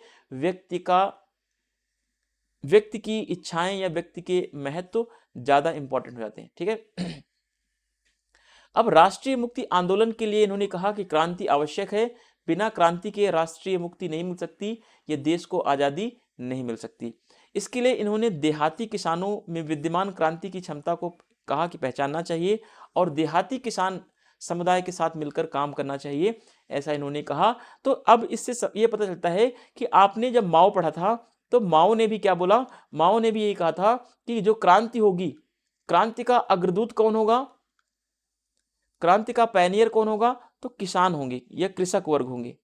व्यक्ति की इच्छाएं या व्यक्ति के महत्व ज्यादा इंपॉर्टेंट हो जाते हैं, ठीक है। अब राष्ट्रीय मुक्ति आंदोलन के लिए इन्होंने कहा कि क्रांति आवश्यक है, बिना क्रांति के राष्ट्रीय मुक्ति नहीं मिल सकती, ये देश को आजादी नहीं मिल सकती। इसके लिए इन्होंने देहाती किसानों में विद्यमान क्रांति की क्षमता को कहा कि पहचानना चाहिए और देहाती किसान समुदाय के साथ मिलकर काम करना चाहिए, ऐसा इन्होंने कहा। तो अब इससे ये पता चलता है कि आपने जब माओ पढ़ा था तो माओ ने भी क्या बोला, माओ ने भी यही कहा था कि जो क्रांति होगी, क्रांति का अग्रदूत कौन होगा, क्रांति का पैनियर कौन होगा, तो किसान होंगे या कृषक वर्ग होंगे,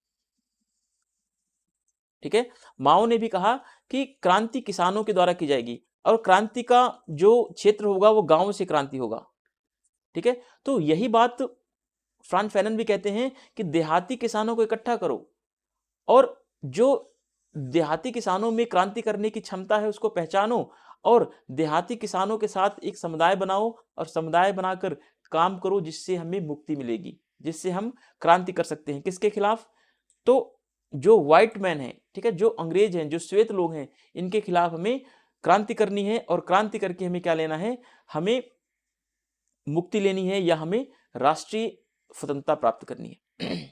ठीक है। माओ ने भी कहा कि क्रांति किसानों के द्वारा की जाएगी और क्रांति का जो क्षेत्र होगा वो गांव से क्रांति होगा, ठीक है। तो यही बात फ्रांज फैनन भी कहते हैं कि देहाती किसानों को इकट्ठा करो और जो देहाती किसानों में क्रांति करने की क्षमता है उसको पहचानो और देहाती किसानों के साथ एक समुदाय बनाओ और समुदाय बनाकर काम करो, जिससे हमें मुक्ति मिलेगी, जिससे हम क्रांति कर सकते हैं। किसके खिलाफ, तो जो व्हाइट मैन है, ठीक है, जो अंग्रेज हैं, जो श्वेत लोग हैं, इनके खिलाफ हमें क्रांति करनी है और क्रांति करके हमें क्या लेना है, हमें मुक्ति लेनी है या हमें राष्ट्रीय स्वतंत्रता प्राप्त करनी है।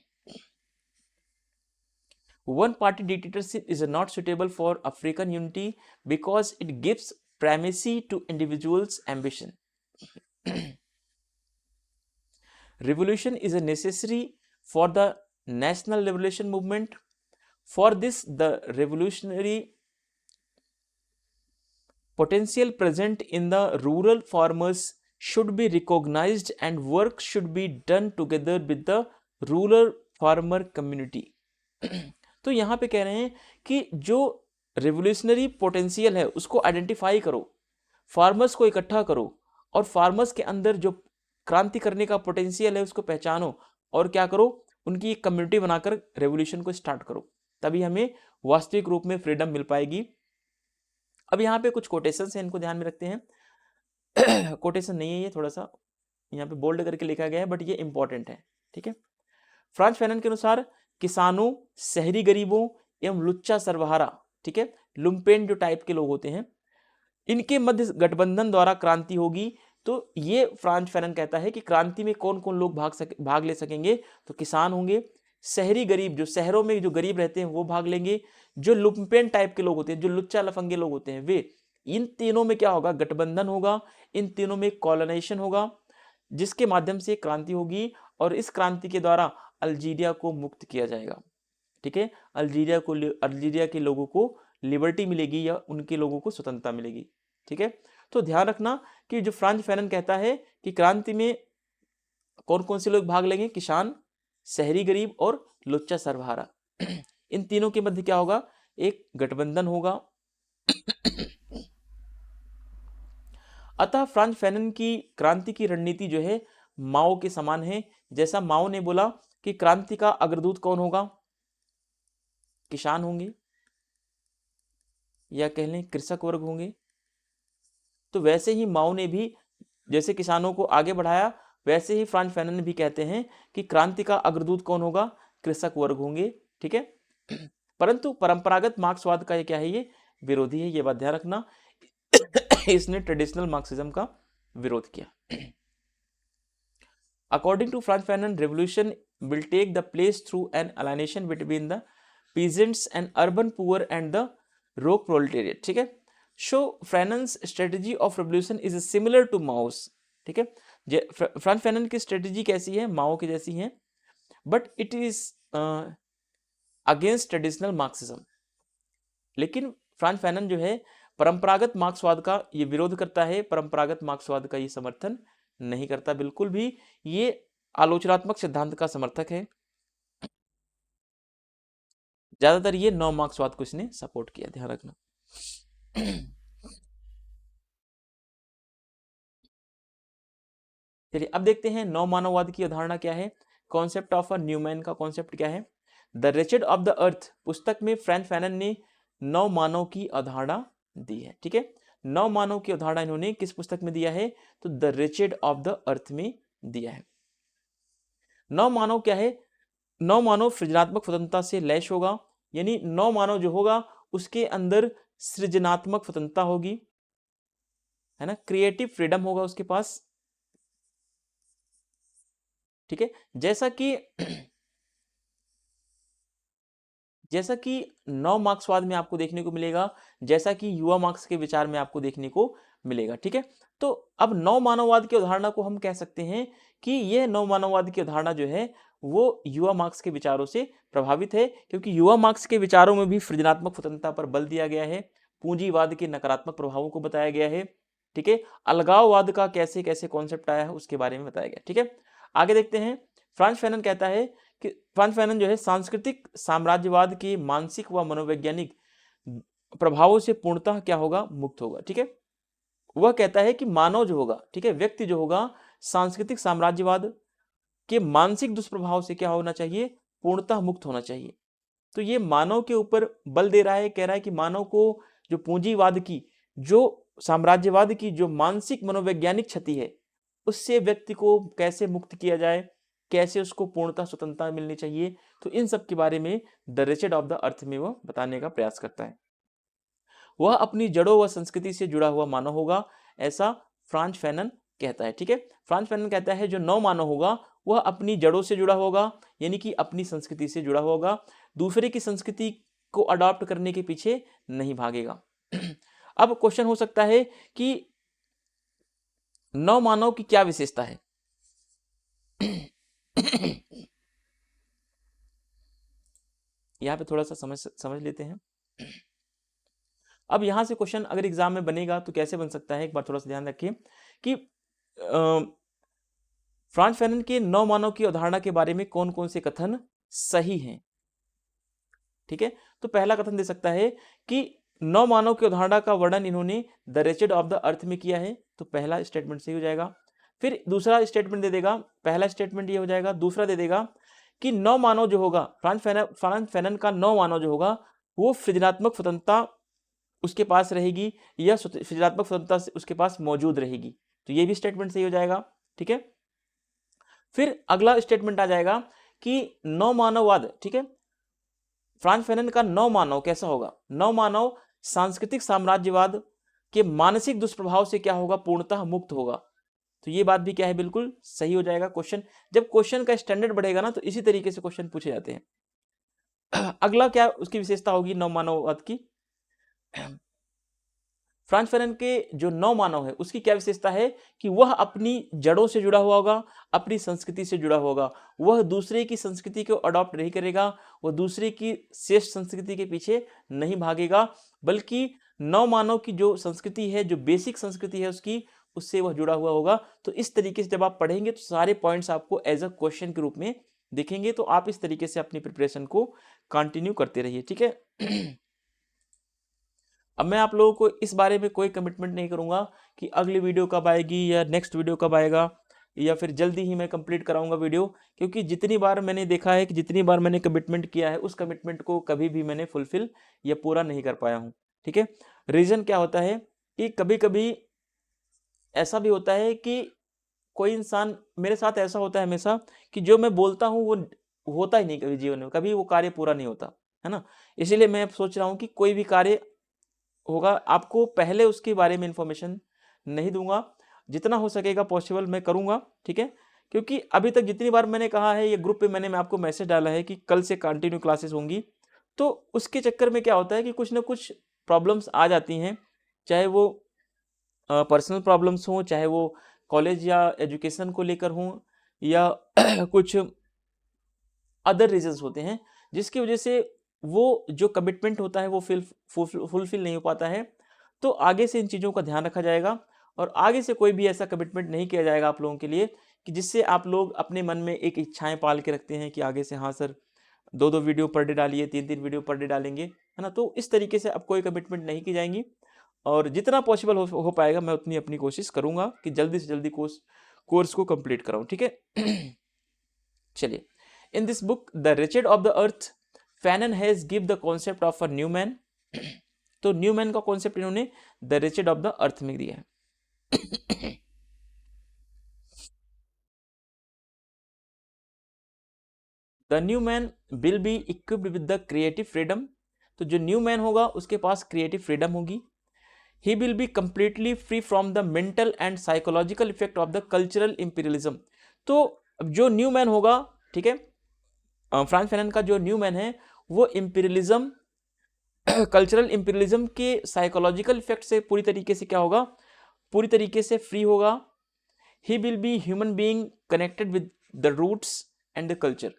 One party dictatorship is not suitable for African unity because it gives primacy to individuals' ambition. Revolution is a necessary for the national liberation movement. For this, the revolutionary potential present in the rural farmers should be recognized and work should be done together with the rural farmer community. तो यहाँ पे कह रहे हैं कि जो revolutionary potential है उसको आइडेंटिफाई करो, फार्मर्स को इकट्ठा करो और फार्मर्स के अंदर जो क्रांति करने का पोटेंशियल है उसको पहचानो और क्या करो, उनकी एक कम्युनिटी बनाकर रेवोल्यूशन को स्टार्ट करो, तभी हमें वास्तविक रूप में फ्रीडम मिल पाएगी। अब यहाँ पे कुछ कोटेशंस हैं, इनको ध्यान में रखते हैं। कोटेशन नहीं है ये, थोड़ा सा यहाँ पे बोल्ड करके लिखा गया है, बट ये इंपॉर्टेंट है, ठीक है। फ्रांज फैनन के अनुसार किसानों, शहरी गरीबों एवं लुच्चा सर्वहारा, ठीक है, लुम्पेन जो टाइप के लोग होते हैं, इनके मध्य गठबंधन द्वारा क्रांति होगी। तो ये फ्रांज फैनन कहता है कि क्रांति में कौन कौन लोग भाग ले सकेंगे, तो किसान होंगे, शहरी गरीब जो शहरों में जो गरीब रहते हैं वो भाग लेंगे, जो लुम्पेन टाइप के लोग होते हैं, जो लुच्चा लफंगे लोग होते हैं वे, इन तीनों में क्या होगा, गठबंधन होगा, इन तीनों में कॉलोनाइजेशन होगा, जिसके माध्यम से क्रांति होगी और इस क्रांति के द्वारा अल्जीरिया को मुक्त किया जाएगा, ठीक है। अल्जीरिया के लोगों को लिबर्टी मिलेगी या उनके लोगों को स्वतंत्रता मिलेगी, ठीक है। तो ध्यान रखना कि जो फ्रांज फैनन कहता है कि क्रांति में कौन कौन से लोग भाग लेंगे, किसान, शहरी गरीब और लुच्चा सर्वहारा, इन तीनों के मध्य क्या होगा, एक गठबंधन होगा। अतः फ्रांज फैनन की क्रांति की रणनीति जो है माओ के समान है। जैसा माओ ने बोला कि क्रांति का अग्रदूत कौन होगा, किसान होंगे या कह लें कृषक वर्ग होंगे, तो वैसे ही माओ ने भी जैसे किसानों को आगे बढ़ाया, वैसे ही फ्रांज फैनन भी कहते हैं कि क्रांति का अग्रदूत कौन होगा, कृषक वर्ग होंगे, ठीक है। परंतु परंपरागत मार्क्सवाद का ये क्या है, ये विरोधी है, ये बात ध्यान रखना। इसने ट्रेडिशनल मार्क्सिज्म का विरोध किया। According to Frantz Fanon, revolution will take the place through an alienation between the peasants and urban poor and the rogue proletariat, ठीक है। So Fanon's strategy of revolution is similar to Mao's, ठीक है। Frantz Fanon की strategy कैसी है, माओ की जैसी है। But it is against traditional Marxism. लेकिन फ्रांज फैनन जो है परंपरागत मार्क्सवाद का ये विरोध करता है, परंपरागत मार्क्सवाद का ये समर्थन नहीं करता बिल्कुल भी, ये आलोचनात्मक सिद्धांत का समर्थक है। ज्यादातर ये नव मार्क्सवाद को इसने सपोर्ट किया, ध्यान रखना। चलिए अब देखते हैं नव मानववाद की अवधारणा क्या है। Concept of a new man का कॉन्सेप्ट क्या है। द रिचर्ड ऑफ द अर्थ पुस्तक में फ्रांज फैनन ने नव मानव की अवधारणा दी है। ठीक है, नव मानव की अवधारणा इन्होंने किस पुस्तक में दिया है, तो the wretched of the earth में दिया है। नव मानव क्या है, नव मानव सृजनात्मक स्वतंत्रता से लैस होगा, यानी नव मानव जो होगा उसके अंदर सृजनात्मक स्वतंत्रता होगी, है ना, क्रिएटिव फ्रीडम होगा उसके पास। ठीक है, जैसा कि नव मार्क्सवाद में आपको देखने को मिलेगा, जैसा कि युवा मार्क्स के विचार में आपको देखने को मिलेगा। ठीक है, तो अब नव मानववाद की अवधारणा को हम कह सकते हैं कि यह नव मानववाद की अवधारणा जो है वो युवा मार्क्स के विचारों से प्रभावित है, क्योंकि युवा मार्क्स के विचारों में भी सृजनात्मक स्वतंत्रता पर बल दिया गया है, पूंजीवाद के नकारात्मक प्रभावों को बताया गया है। ठीक है, अलगाववाद का कैसे कैसे कॉन्सेप्ट आया है उसके बारे में बताया गया। ठीक है, आगे देखते हैं। फ्रांज फैनन कहता है कि फ्रांज फैनन जो है सांस्कृतिक साम्राज्यवाद के मानसिक व मनोवैज्ञानिक प्रभावों से पूर्णतः क्या होगा, मुक्त होगा। ठीक है, वह कहता है कि मानव जो होगा, ठीक है, व्यक्ति जो होगा सांस्कृतिक साम्राज्यवाद के मानसिक दुष्प्रभाव से क्या होना चाहिए, पूर्णतः मुक्त होना चाहिए। तो ये मानव के ऊपर बल दे रहा है, कह रहा है कि मानव को जो पूंजीवाद की, जो साम्राज्यवाद की जो मानसिक मनोवैज्ञानिक क्षति है उससे व्यक्ति को कैसे मुक्त किया जाए, कैसे उसको पूर्णतः स्वतंत्रता मिलनी चाहिए। तो इन सब के बारे में the wretched of the earth में वह बताने का प्रयास करता है। वह अपनी जड़ों व संस्कृति से जुड़ा हुआ मानव होगा, ऐसा फ्रांज फैनन कहता है। ठीक है, फ्रांज फैनन कहता है जो नव मानव होगा वह अपनी जड़ों से जुड़ा होगा, यानी कि अपनी संस्कृति से जुड़ा होगा, दूसरे की संस्कृति को अडॉप्ट करने के पीछे नहीं भागेगा। अब क्वेश्चन हो सकता है कि नव मानव की क्या विशेषता है। यहां पे थोड़ा सा समझ लेते हैं। अब यहां से क्वेश्चन अगर एग्जाम में बनेगा तो कैसे बन सकता है, एक बार थोड़ा सा ध्यान रखिए कि फ्रांज फैनन के नव मानव की अवधारणा के बारे में कौन कौन से कथन सही हैं। ठीक है, तो पहला कथन दे सकता है कि नव मानव की अवधारणा का वर्णन इन्होंने the wretched of the earth में किया है, तो पहला स्टेटमेंट सही हो जाएगा। फिर दूसरा स्टेटमेंट दे देगा, पहला स्टेटमेंट ये हो जाएगा, दूसरा दे देगा कि नव मानव जो होगा, फ्रांज फैनन का नव मानव जो होगा वो सृजनात्मक स्वतंत्रता उसके पास रहेगी, या सृजनात्मक स्वतंत्रता उसके पास मौजूद रहेगी, तो ये भी स्टेटमेंट सही हो जाएगा। ठीक है, फिर अगला स्टेटमेंट आ जाएगा कि नव मानववाद, ठीक है, फ्रांज फैनन का नव मानव कैसा होगा, नव मानव सांस्कृतिक साम्राज्यवाद के मानसिक दुष्प्रभाव से क्या होगा, पूर्णतः मुक्त होगा। तो ये बात भी क्या है, बिल्कुल सही हो जाएगा। क्वेश्चन, जब क्वेश्चन का स्टैंडर्ड बढ़ेगा ना तो इसी तरीके से क्वेश्चन पूछे जाते हैं। अगला क्या उसकी विशेषता होगी नव मानववाद की, फ्रांज फैनन के जो नव मानव है उसकी क्या विशेषता है कि वह अपनी जड़ों से जुड़ा हुआ होगा, अपनी संस्कृति से जुड़ा होगा, वह दूसरे की संस्कृति को अडॉप्ट नहीं करेगा, वह दूसरे की श्रेष्ठ संस्कृति के पीछे नहीं भागेगा, बल्कि नव मानव की जो संस्कृति है, जो बेसिक संस्कृति है उसकी, उससे वह जुड़ा हुआ होगा। तो इस तरीके से जब आप पढ़ेंगे तो सारे पॉइंट्स आपको एज अ क्वेश्चन के रूप में दिखेंगे, तो आप इस तरीके से अपनी प्रिपरेशन को कंटिन्यू करते रहिए। ठीक है, अब मैं आप लोगों को इस बारे में कोई कमिटमेंट नहीं करूंगा कि अगली वीडियो कब आएगी या नेक्स्ट वीडियो कब आएगा या फिर जल्दी ही मैं कंप्लीट कराऊंगा वीडियो, क्योंकि जितनी बार मैंने देखा है कि जितनी बार मैंने कमिटमेंट किया है उस कमिटमेंट को कभी भी मैंने फुलफिल या पूरा नहीं कर पाया हूँ। ठीक है, रीज़न क्या होता है कि कभी कभी ऐसा भी होता है कि कोई इंसान, मेरे साथ ऐसा होता है हमेशा कि जो मैं बोलता हूँ वो होता ही नहीं कभी जीवन में, कभी वो कार्य पूरा नहीं होता है ना। इसीलिए मैं सोच रहा हूँ कि कोई भी कार्य होगा आपको पहले उसके बारे में इंफॉर्मेशन नहीं दूंगा, जितना हो सकेगा पॉसिबल मैं करूंगा। ठीक है, क्योंकि अभी तक जितनी बार मैंने कहा है, ये ग्रुप पे मैंने आपको मैसेज डाला है कि कल से कंटिन्यू क्लासेस होंगी, तो उसके चक्कर में क्या होता है कि कुछ ना कुछ प्रॉब्लम्स आ जाती हैं, चाहे वो पर्सनल प्रॉब्लम्स हों, चाहे वो कॉलेज या एजुकेशन को लेकर हों, या कुछ अदर रीजंस होते हैं जिसकी वजह से वो जो कमिटमेंट होता है वो फुलफिल नहीं हो पाता है। तो आगे से इन चीज़ों का ध्यान रखा जाएगा और आगे से कोई भी ऐसा कमिटमेंट नहीं किया जाएगा आप लोगों के लिए कि जिससे आप लोग अपने मन में एक इच्छाएं पाल के रखते हैं कि आगे से हाँ सर 2-2 वीडियो पर डे डालिए, 3-3 वीडियो पर डे डालेंगे, है ना। तो इस तरीके से अब कोई कमिटमेंट नहीं की जाएंगी और जितना पॉसिबल हो पाएगा मैं उतनी अपनी कोशिश करूंगा कि जल्दी से जल्दी कोर्स को कंप्लीट कराऊं, ठीक है। चलिए, in this book the wretched of the earth Fanon has give the concept of a new man. तो न्यू मैन का कॉन्सेप्ट इन्होंने the wretched of the earth में दिया है। The new man will be equipped with the creative freedom. तो जो new man होगा उसके पास क्रिएटिव फ्रीडम होगी। ही will be completely free from the mental and psychological effect of the cultural imperialism. तो जो न्यू मैन होगा, ठीक है, फ्रांस फैनन का जो न्यू मैन है वो इंपीरियलिज्म, कल्चरल इंपीरियलिज्म के साइकोलॉजिकल इफेक्ट से पूरी तरीके से क्या होगा, पूरी तरीके से फ्री होगा। He will be human being connected with the roots and the culture.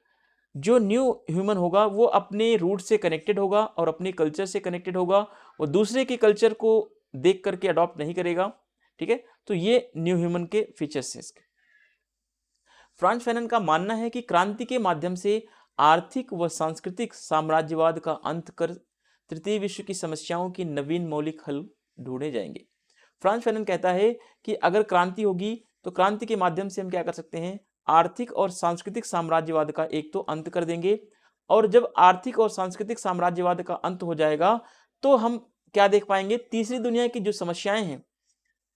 जो न्यू ह्यूमन होगा वो अपने रूट से कनेक्टेड होगा और अपने कल्चर से कनेक्टेड होगा, वो दूसरे के कल्चर को देख करके अडॉप्ट नहीं करेगा, ठीक है। तो ये न्यू ह्यूमन के फीचर्स हैं इसके। फ्रांस फैनन का मानना है कि क्रांति के माध्यम से आर्थिक व सांस्कृतिक साम्राज्यवाद का अंत कर तृतीय विश्व की समस्याओं की नवीन मौलिक हल ढूंढे जाएंगे। फ्रांस फैनन कहता है कि अगर क्रांति होगी तो क्रांति के माध्यम से हम क्या कर सकते हैं, आर्थिक और सांस्कृतिक साम्राज्यवाद का एक तो अंत कर देंगे, और जब आर्थिक और सांस्कृतिक साम्राज्यवाद का अंत हो जाएगा तो हम क्या देख पाएंगे, तीसरी दुनिया की जो समस्याएं हैं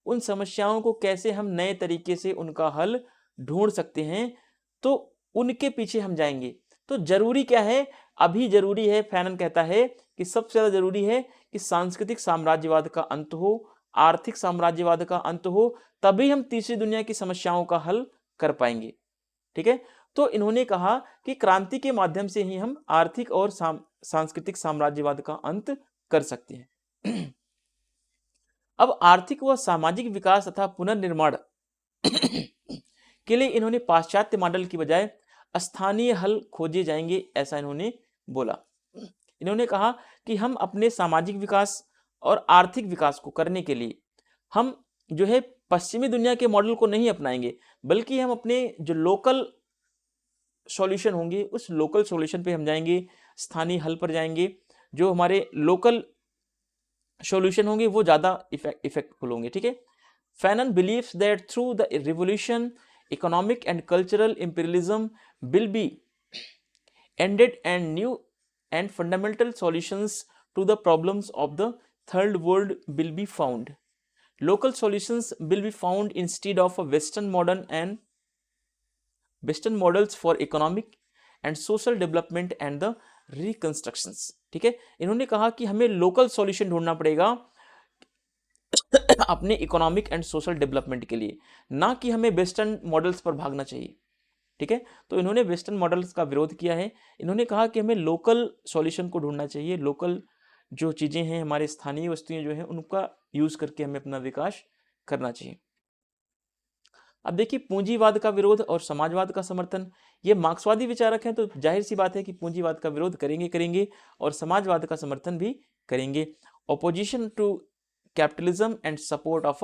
उन समस्याओं को कैसे हम नए तरीके से उनका हल ढूंढ सकते हैं, तो उनके पीछे हम जाएंगे। तो जरूरी क्या है, अभी जरूरी है, फैनन कहता है कि सबसे ज्यादा जरूरी है कि सांस्कृतिक साम्राज्यवाद का अंत हो, आर्थिक साम्राज्यवाद का अंत हो, तभी हम तीसरी दुनिया की समस्याओं का हल कर पाएंगे, ठीक है। तो इन्होंने कहा कि क्रांति के माध्यम से ही हम आर्थिक और सांस्कृतिक साम्राज्यवाद का अंत कर सकते हैं। अब आर्थिक व सामाजिक विकास तथा पुनर्निर्माण के लिए इन्होंने पाश्चात्य मॉडल की बजाय स्थानीय हल खोजे जाएंगे, ऐसा इन्होंने बोला। इन्होंने कहा कि हम अपने सामाजिक विकास और आर्थिक विकास को करने के लिए हम जो है पश्चिमी दुनिया के मॉडल को नहीं अपनाएंगे, बल्कि हम अपने जो लोकल सॉल्यूशन होंगे उस लोकल सॉल्यूशन पे हम जाएंगे, स्थानीय हल पर जाएंगे। जो हमारे लोकल सॉल्यूशन होंगे वो ज़्यादा इफेक्टफुल होंगे, ठीक है। Fanon believes that through the revolution economic and cultural imperialism will be ended and new and fundamental solutions to the problems of the third world will be found. Local solutions will be found instead of a western models for economic and social development and the reconstructions, ठीक है। इन्होंने कहा कि हमें local solution ढूंढना पड़ेगा अपने economic and social development के लिए, ना कि हमें वेस्टर्न मॉडल्स पर भागना चाहिए, ठीक है। तो इन्होंने वेस्टर्न मॉडल्स का विरोध किया है। इन्होंने कहा कि हमें लोकल सॉल्यूशन को ढूंढना चाहिए, लोकल जो चीज़ें हैं, हमारे स्थानीय वस्तुएं जो हैं उनका यूज़ करके हमें अपना विकास करना चाहिए। अब देखिए, पूंजीवाद का विरोध और समाजवाद का समर्थन। ये मार्क्सवादी विचारक हैं तो जाहिर सी बात है कि पूंजीवाद का विरोध करेंगे और समाजवाद का समर्थन भी करेंगे। Opposition to capitalism and support of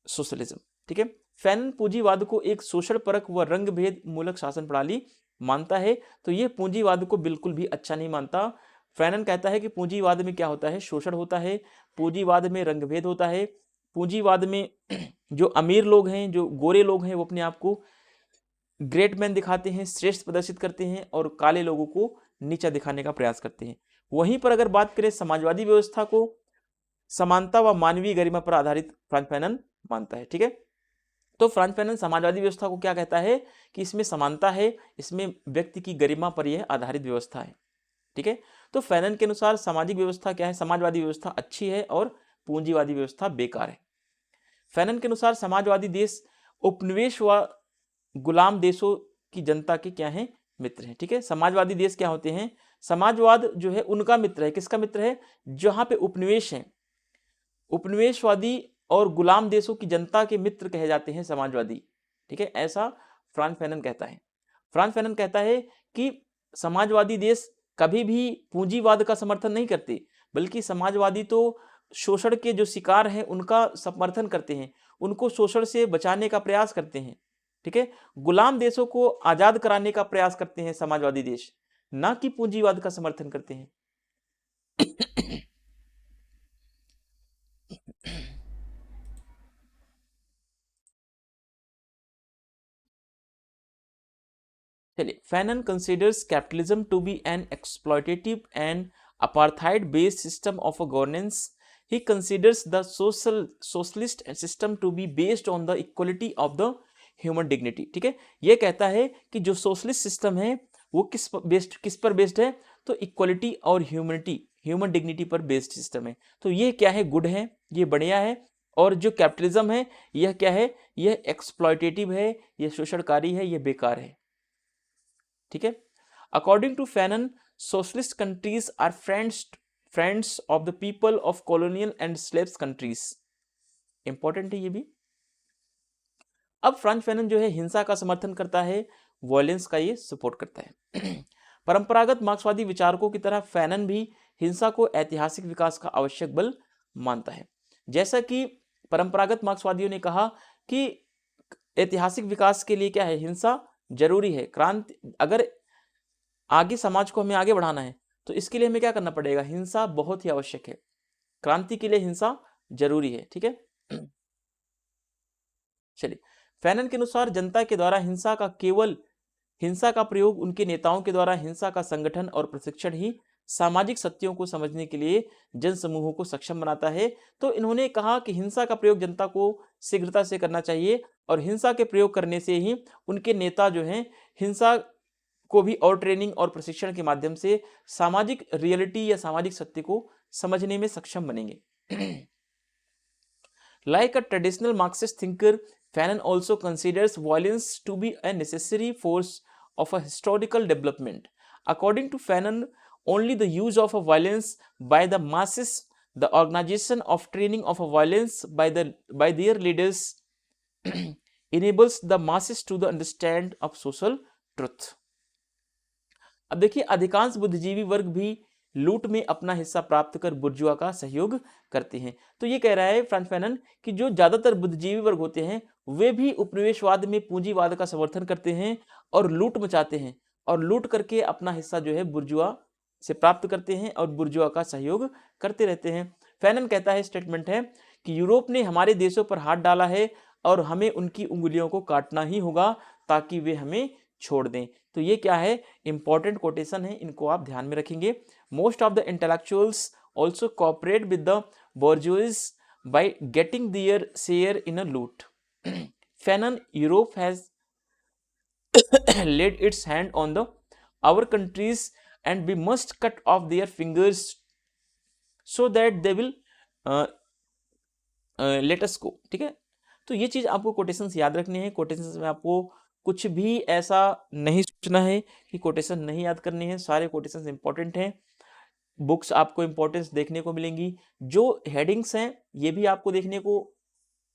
socialism, ठीक है। फैनन पूंजीवाद को एक शोषण परक व रंग भेद मूलक शासन प्रणाली मानता है, तो ये पूंजीवाद को बिल्कुल भी अच्छा नहीं मानता। फैनन कहता है कि पूंजीवाद में क्या होता है, शोषण होता है, पूंजीवाद में रंग भेद होता है, पूंजीवाद में जो अमीर लोग हैं, जो गोरे लोग हैं, वो अपने आप को ग्रेट मैन दिखाते हैं, श्रेष्ठ प्रदर्शित करते हैं और काले लोगों को नीचा दिखाने का प्रयास करते हैं। वहीं पर अगर बात करें समाजवादी व्यवस्था को, समानता व मानवीय गरिमा पर आधारित फ्रांस फैनन मानता है, ठीक है। तो फ्रांस फैनन समाजवादी व्यवस्था को क्या कहता है कि इसमें समानता है, इसमें व्यक्ति की गरिमा पर यह आधारित व्यवस्था है, ठीक है। तो फैनन के अनुसार सामाजिक व्यवस्था क्या है, समाजवादी व्यवस्था अच्छी है और पूंजीवादी व्यवस्था बेकार है। फैनन के अनुसार समाजवादी देश उपनिवेश व गुलाम देशों की जनता के क्या है, मित्र हैं, ठीक है। समाजवादी देश क्या होते हैं, समाजवाद जो है उनका मित्र है। किसका मित्र है, जहां पे उपनिवेश है, उपनिवेशवादी और गुलाम देशों की जनता के मित्र कहे जाते हैं समाजवादी, ठीक है। ऐसा फ्रांस फैनन कहता है। फ्रांज फैनन कहता है कि समाजवादी देश कभी भी पूंजीवाद का समर्थन नहीं करते, बल्कि समाजवादी तो शोषण के जो शिकार हैं उनका समर्थन करते हैं, उनको शोषण से बचाने का प्रयास करते हैं। ठीक है, गुलाम देशों को आजाद कराने का प्रयास करते हैं समाजवादी देश, ना कि पूंजीवाद का समर्थन करते हैं। चलिए, Fanon considers capitalism to be an exploitative and apartheid based system of a governance. He considers the socialist system to be based on the equality of the human dignity. ठीक है, ये कहता है कि जो सोशलिस्ट सिस्टम है वो किस पर बेस्ड है, तो इक्वलिटी और ह्यूमन डिग्निटी पर बेस्ड सिस्टम है। तो ये क्या है, गुड है, ये बढ़िया है। और जो कैपिटलिज्म है यह क्या है, यह एक्सप्लॉयटेटिव है, यह शोषणकारी है, यह बेकार है। ठीक है, according to Fanon, socialist countries are friends of the people of colonial and slaves countries. Important है ये भी। अब फ्रांज फैनन जो है हिंसा का समर्थन करता है, वॉयलेंस का ये सपोर्ट करता है। परंपरागत मार्क्सवादी विचारकों की तरह फैनन भी हिंसा को ऐतिहासिक विकास का आवश्यक बल मानता है। जैसा कि परंपरागत मार्क्सवादियों ने कहा कि ऐतिहासिक विकास के लिए क्या है, हिंसा जरूरी है। क्रांति, अगर आगे समाज को हमें आगे बढ़ाना है तो इसके लिए हमें क्या करना पड़ेगा, हिंसा बहुत ही आवश्यक है। क्रांति के लिए हिंसा जरूरी है। ठीक है, चलिए, फैनन के अनुसार जनता के द्वारा हिंसा का प्रयोग उनके नेताओं के द्वारा हिंसा का संगठन और प्रशिक्षण ही सामाजिक सत्यों को समझने के लिए जन समूहों को सक्षम बनाता है। तो इन्होंने कहा कि हिंसा का प्रयोग जनता को शीघ्रता से करना चाहिए और हिंसा के प्रयोग करने से ही उनके नेता जो हैं हिंसा को भी और ट्रेनिंग और प्रशिक्षण के माध्यम से सामाजिक रियलिटी या सामाजिक सत्य को समझने में सक्षम बनेंगे। Like a traditional Marxist thinker, Fanon also considers violence to be a necessary force of a historical development. According to Fanon, only the use of a violence by the masses, the organization of training of a violence by their leaders enables the masses to the understand of social truth. अब देखिए, अधिकांश बुद्धिजीवी वर्ग भी लूट में अपना हिस्सा प्राप्त कर बुर्जुआ का सहयोग करते हैं। तो ये कह रहा है फ्रांज फैनन कि जो ज्यादातर बुद्धिजीवी वर्ग होते हैं वे भी उपनिवेशवाद में पूंजीवाद का समर्थन करते हैं और लूट मचाते हैं और लूट करके अपना हिस्सा जो है बुर्जुआ से प्राप्त करते हैं और बुर्जुआ का सहयोग करते रहते हैं। फैनन कहता है, स्टेटमेंट है कि यूरोप ने हमारे देशों पर हाथ डाला है और हमें उनकी उंगलियों को काटना ही होगा ताकि वे हमें छोड़ दें। तो ये क्या है, इंपॉर्टेंट कोटेशन है, इनको आप ध्यान में रखेंगे। Most of the intellectuals also cooperate with the bourgeoisie by getting their share in a loot. Fanon, Europe has laid its hand on our countries and we must cut off their fingers so that they will let us go. ठीक है, तो ये चीज आपको quotations याद रखने हैं। Quotations में आपको कुछ भी ऐसा नहीं सोचना है कि कोटेशन नहीं याद करने हैं, सारे कोटेशंस इंपॉर्टेंट हैं। बुक्स आपको इंपॉर्टेंस देखने को मिलेंगी, जो हेडिंग्स हैं ये भी आपको देखने को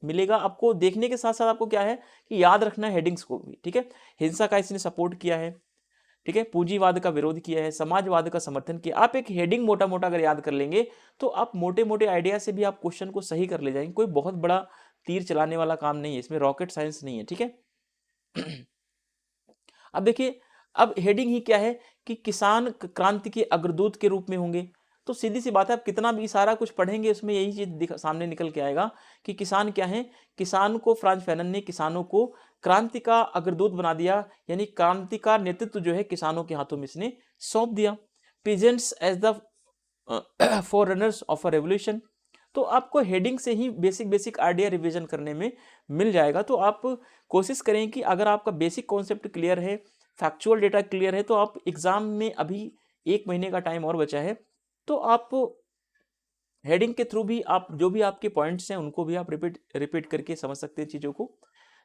मिलेगा। आपको देखने के साथ साथ आपको क्या है कि याद रखना है हेडिंग्स को भी। ठीक है, हिंसा का इसने सपोर्ट किया है, ठीक है, पूंजीवाद का विरोध किया है, समाजवाद का समर्थन किया। आप एक हेडिंग मोटा मोटा अगर याद कर लेंगे तो आप मोटे मोटे आइडिया से भी आप क्वेश्चन को सही कर ले जाएंगे। कोई बहुत बड़ा तीर चलाने वाला काम नहीं है, इसमें रॉकेट साइंस नहीं है। ठीक है, अब देखिए, अब हेडिंग ही क्या है कि किसान क्रांति के अग्रदूत के रूप में होंगे। तो सीधी सी बात है, आप कितना भी सारा कुछ पढ़ेंगे उसमें यही चीज सामने निकल के आएगा कि किसान क्या है। किसान को फ्रांज फैनन ने किसानों को क्रांति का अग्रदूत बना दिया, यानी क्रांति का नेतृत्व जो है किसानों के हाथों में इसने सौंप दिया। Peasants as the forerunners of a revolution. तो आपको हेडिंग से ही बेसिक आइडिया रिवीजन करने में मिल जाएगा। तो आप कोशिश करें कि अगर आपका बेसिक कॉन्सेप्ट क्लियर है, फैक्चुअल डेटा क्लियर है, तो आप एग्जाम में अभी 1 महीने का टाइम और बचा है, तो आप हेडिंग के थ्रू भी आप जो भी आपके पॉइंट्स हैं उनको भी आप रिपीट करके समझ सकते हैं चीजों को।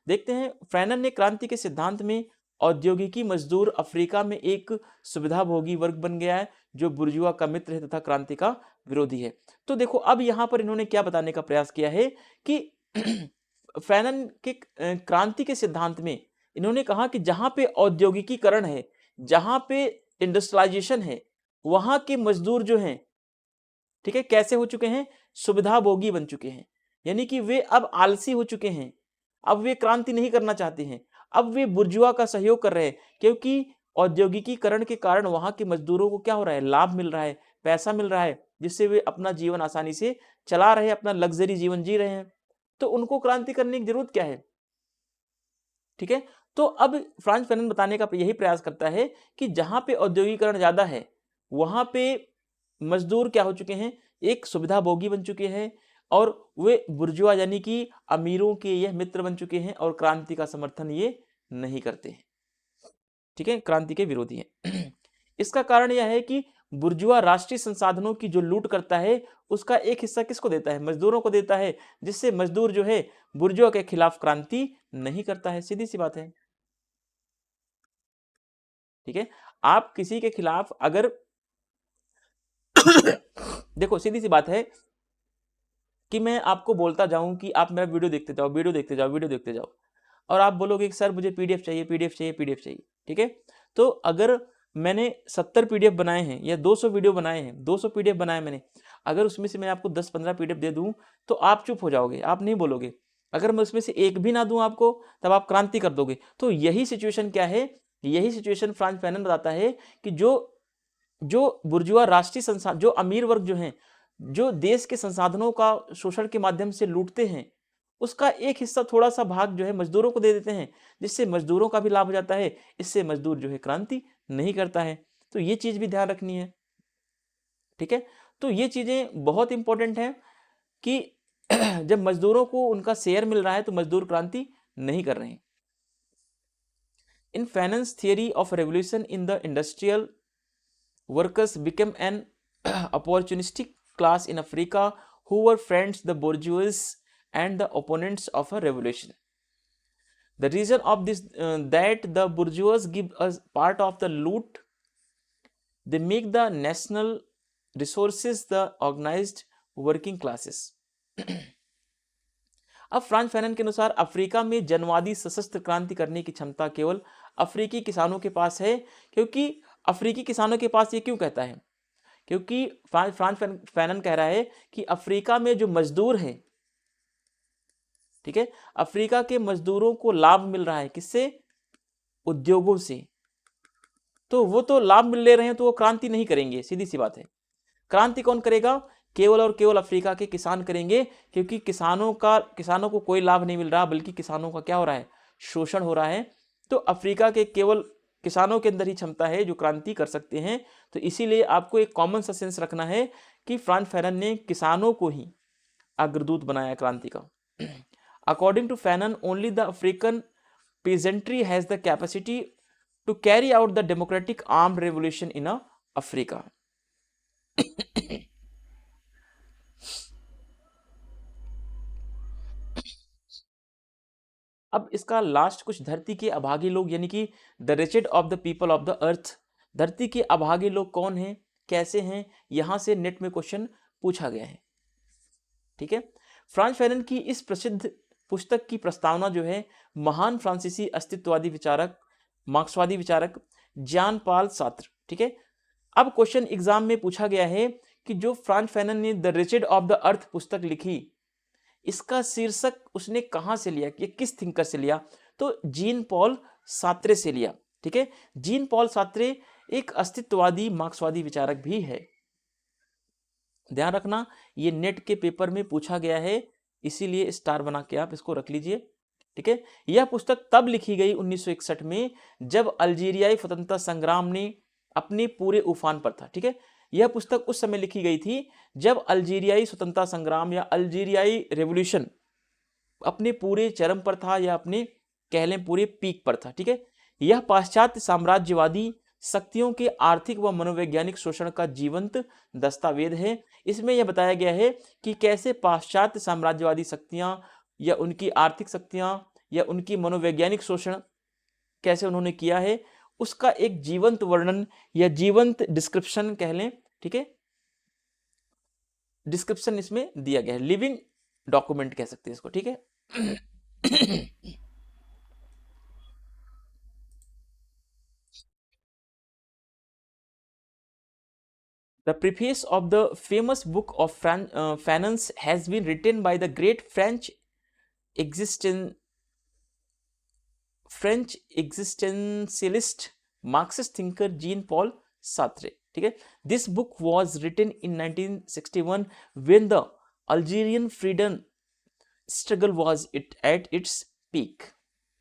देखते हैं, फैनन ने क्रांति के सिद्धांत में औद्योगिकी मजदूर अफ्रीका में एक सुविधाभोगी वर्ग बन गया है जो बुर्जुआ का मित्र है तथा क्रांति का विरोधी है। तो देखो, अब यहां पर इन्होंने क्या बताने का प्रयास किया है कि फैनन के क्रांति के सिद्धांत में इन्होंने कहा कि जहां पे औद्योगिकीकरण है, जहां पे इंडस्ट्रियलाइजेशन है, वहां के मजदूर जो हैं, ठीक है, कैसे हो चुके हैं, सुविधाभोगी बन चुके हैं, यानी कि वे अब आलसी हो चुके हैं, अब वे क्रांति नहीं करना चाहते हैं, अब वे बुर्जुआ का सहयोग कर रहे हैं, क्योंकि औद्योगिकीकरण के कारण वहां के मजदूरों को क्या हो रहा है, लाभ मिल रहा है, पैसा मिल रहा है, जिससे वे अपना जीवन आसानी से चला रहे हैं, अपना लग्जरी जीवन जी रहे हैं। तो उनको क्रांति करने की जरूरत क्या है, ठीक है। तो अब फ्रांज फैनन बताने का यही प्रयास करता है कि जहां पे औद्योगिकरण ज्यादा है, वहां पे मजदूर क्या हो चुके हैं, एक सुविधा भोगी बन चुके हैं, और वे बुर्जुआ यानी कि अमीरों के यह मित्र बन चुके हैं, और क्रांति का समर्थन ये नहीं करते हैं, ठीक है, क्रांति के विरोधी हैं। इसका कारण यह है कि बुर्जुआ राष्ट्रीय संसाधनों की जो लूट करता है, उसका एक हिस्सा किसको देता है, मजदूरों को देता है, जिससे मजदूर जो है बुर्जुआ के खिलाफ क्रांति नहीं करता है, सीधी सी बात है, ठीक है। आप किसी के खिलाफ अगर देखो सीधी सी बात है कि मैं आपको बोलता जाऊं कि आप मेरा वीडियो देखते जाओ, वीडियो देखते जाओ, वीडियो देखते जाओ, और आप बोलोगे कि सर मुझे पीडीएफ चाहिए, पीडीएफ चाहिए, पीडीएफ चाहिए, ठीक है। तो अगर मैंने 70 पीडीएफ बनाए हैं या 200 वीडियो बनाए हैं, 200 पीडीएफ बनाए मैंने, अगर उसमें से मैं आपको 10-15 पीडीएफ दे दूं तो आप चुप हो जाओगे, आप नहीं बोलोगे। अगर मैं उसमें से एक भी ना दूं आपको, तब आप क्रांति कर दोगे। तो यही सिचुएशन क्या है, यही सिचुएशन फ्रांज फैनन बताता है कि जो जो बुर्जुआ राष्ट्रीय संसाधन, जो अमीर वर्ग जो हैं, जो देश के संसाधनों का शोषण के माध्यम से लूटते हैं, उसका एक हिस्सा, थोड़ा सा भाग जो है मजदूरों को दे देते हैं, जिससे मजदूरों का भी लाभ हो जाता है, इससे मजदूर जो है क्रांति नहीं करता है। तो ये चीज भी ध्यान रखनी है, ठीक है। तो ये चीजें बहुत इंपॉर्टेंट हैं कि जब मजदूरों को उनका शेयर मिल रहा है तो मजदूर क्रांति नहीं कर रहे हैं। In Fanon's theory of revolution in the industrial workers became an opportunistic class in Africa who were friends the bourgeois and the opponents of a revolution. The reason of this that the bourgeois give us part of the loot, they make the national resources the organized working classes. अब Franz Fanon के अनुसार Africa में जनवादी सशस्त्र क्रांति करने की क्षमता केवल अफ्रीकी किसानों के पास है, क्योंकि अफ्रीकी किसानों के पास, ये क्यों कहता है, क्योंकि फ्रांज फैनन कह रहा है कि अफ्रीका में जो मजदूर हैं, ठीक है, अफ्रीका के मजदूरों को लाभ मिल रहा है, किससे, उद्योगों से। तो वो तो लाभ मिल ले रहे हैं, तो वो क्रांति नहीं करेंगे, सीधी सी बात है। क्रांति कौन करेगा, केवल और केवल अफ्रीका के किसान करेंगे, क्योंकि किसानों को कोई लाभ नहीं मिल रहा, बल्कि किसानों का क्या हो रहा है, शोषण हो रहा है। तो अफ्रीका के केवल किसानों के अंदर ही क्षमता है जो क्रांति कर सकते हैं। तो इसीलिए आपको एक कॉमन सा सेंस रखना है कि फ्रांज फैनन ने किसानों को ही अग्रदूत बनाया क्रांति का। According to Fanon, only the African peasantry has the capacity to carry out the democratic armed revolution in Africa. अब इसका लास्ट कुछ, धरती के अभागे लोग, यानी कि the wretched of the people of the earth, धरती के अभागे लोग कौन हैं, कैसे हैं, यहां से नेट में क्वेश्चन पूछा गया है, ठीक है। फ्रांज फैनन की इस प्रसिद्ध पुस्तक की प्रस्तावना जो है, महान फ्रांसीसी अस्तित्ववादी विचारक, मार्क्सवादी विचारक जॉन पॉल सार्त्र, ठीक है। अब क्वेश्चन एग्जाम में पूछा गया है कि जो फ्रांज फैनन ने द रिचेड ऑफ द अर्थ पुस्तक लिखी, इसका शीर्षक उसने कहां से लिया, ये किस थिंकर से लिया, तो जीन पॉल सार्त्रे से लिया, ठीक है। जीन पॉल सार्त्रे एक अस्तित्ववादी मार्क्सवादी विचारक भी है, ध्यान रखना, ये नेट के पेपर में पूछा गया है, इसीलिए स्टार बना के आप इसको रख लीजिए, ठीक है। यह पुस्तक तब लिखी गई 1961 में, जब अल्जीरियाई स्वतंत्रता संग्राम ने अपने पूरे उफान पर था, ठीक है। यह पुस्तक उस समय लिखी गई थी जब अल्जीरियाई स्वतंत्रता संग्राम या अल्जीरियाई रेवोल्यूशन अपने पूरे चरम पर था, या अपने कह लें पूरे पीक पर था, ठीक है। यह पाश्चात्य साम्राज्यवादी शक्तियों के आर्थिक व मनोवैज्ञानिक शोषण का जीवंत दस्तावेज है। इसमें यह बताया गया है कि कैसे पाश्चात्य साम्राज्यवादी शक्तियां या उनकी आर्थिक शक्तियां या उनकी मनोवैज्ञानिक शोषण कैसे उन्होंने किया है, उसका एक जीवंत वर्णन या जीवंत डिस्क्रिप्शन कह लें, ठीक है, डिस्क्रिप्शन इसमें दिया गया है, लिविंग डॉक्यूमेंट कह सकते हैं इसको, ठीक है। The preface of the famous book of Fanon's has been written by the great existentialist Marxist thinker Jean-Paul Sartre. ठीक है, this book was written in 1961 when the Algerian freedom struggle was at its peak.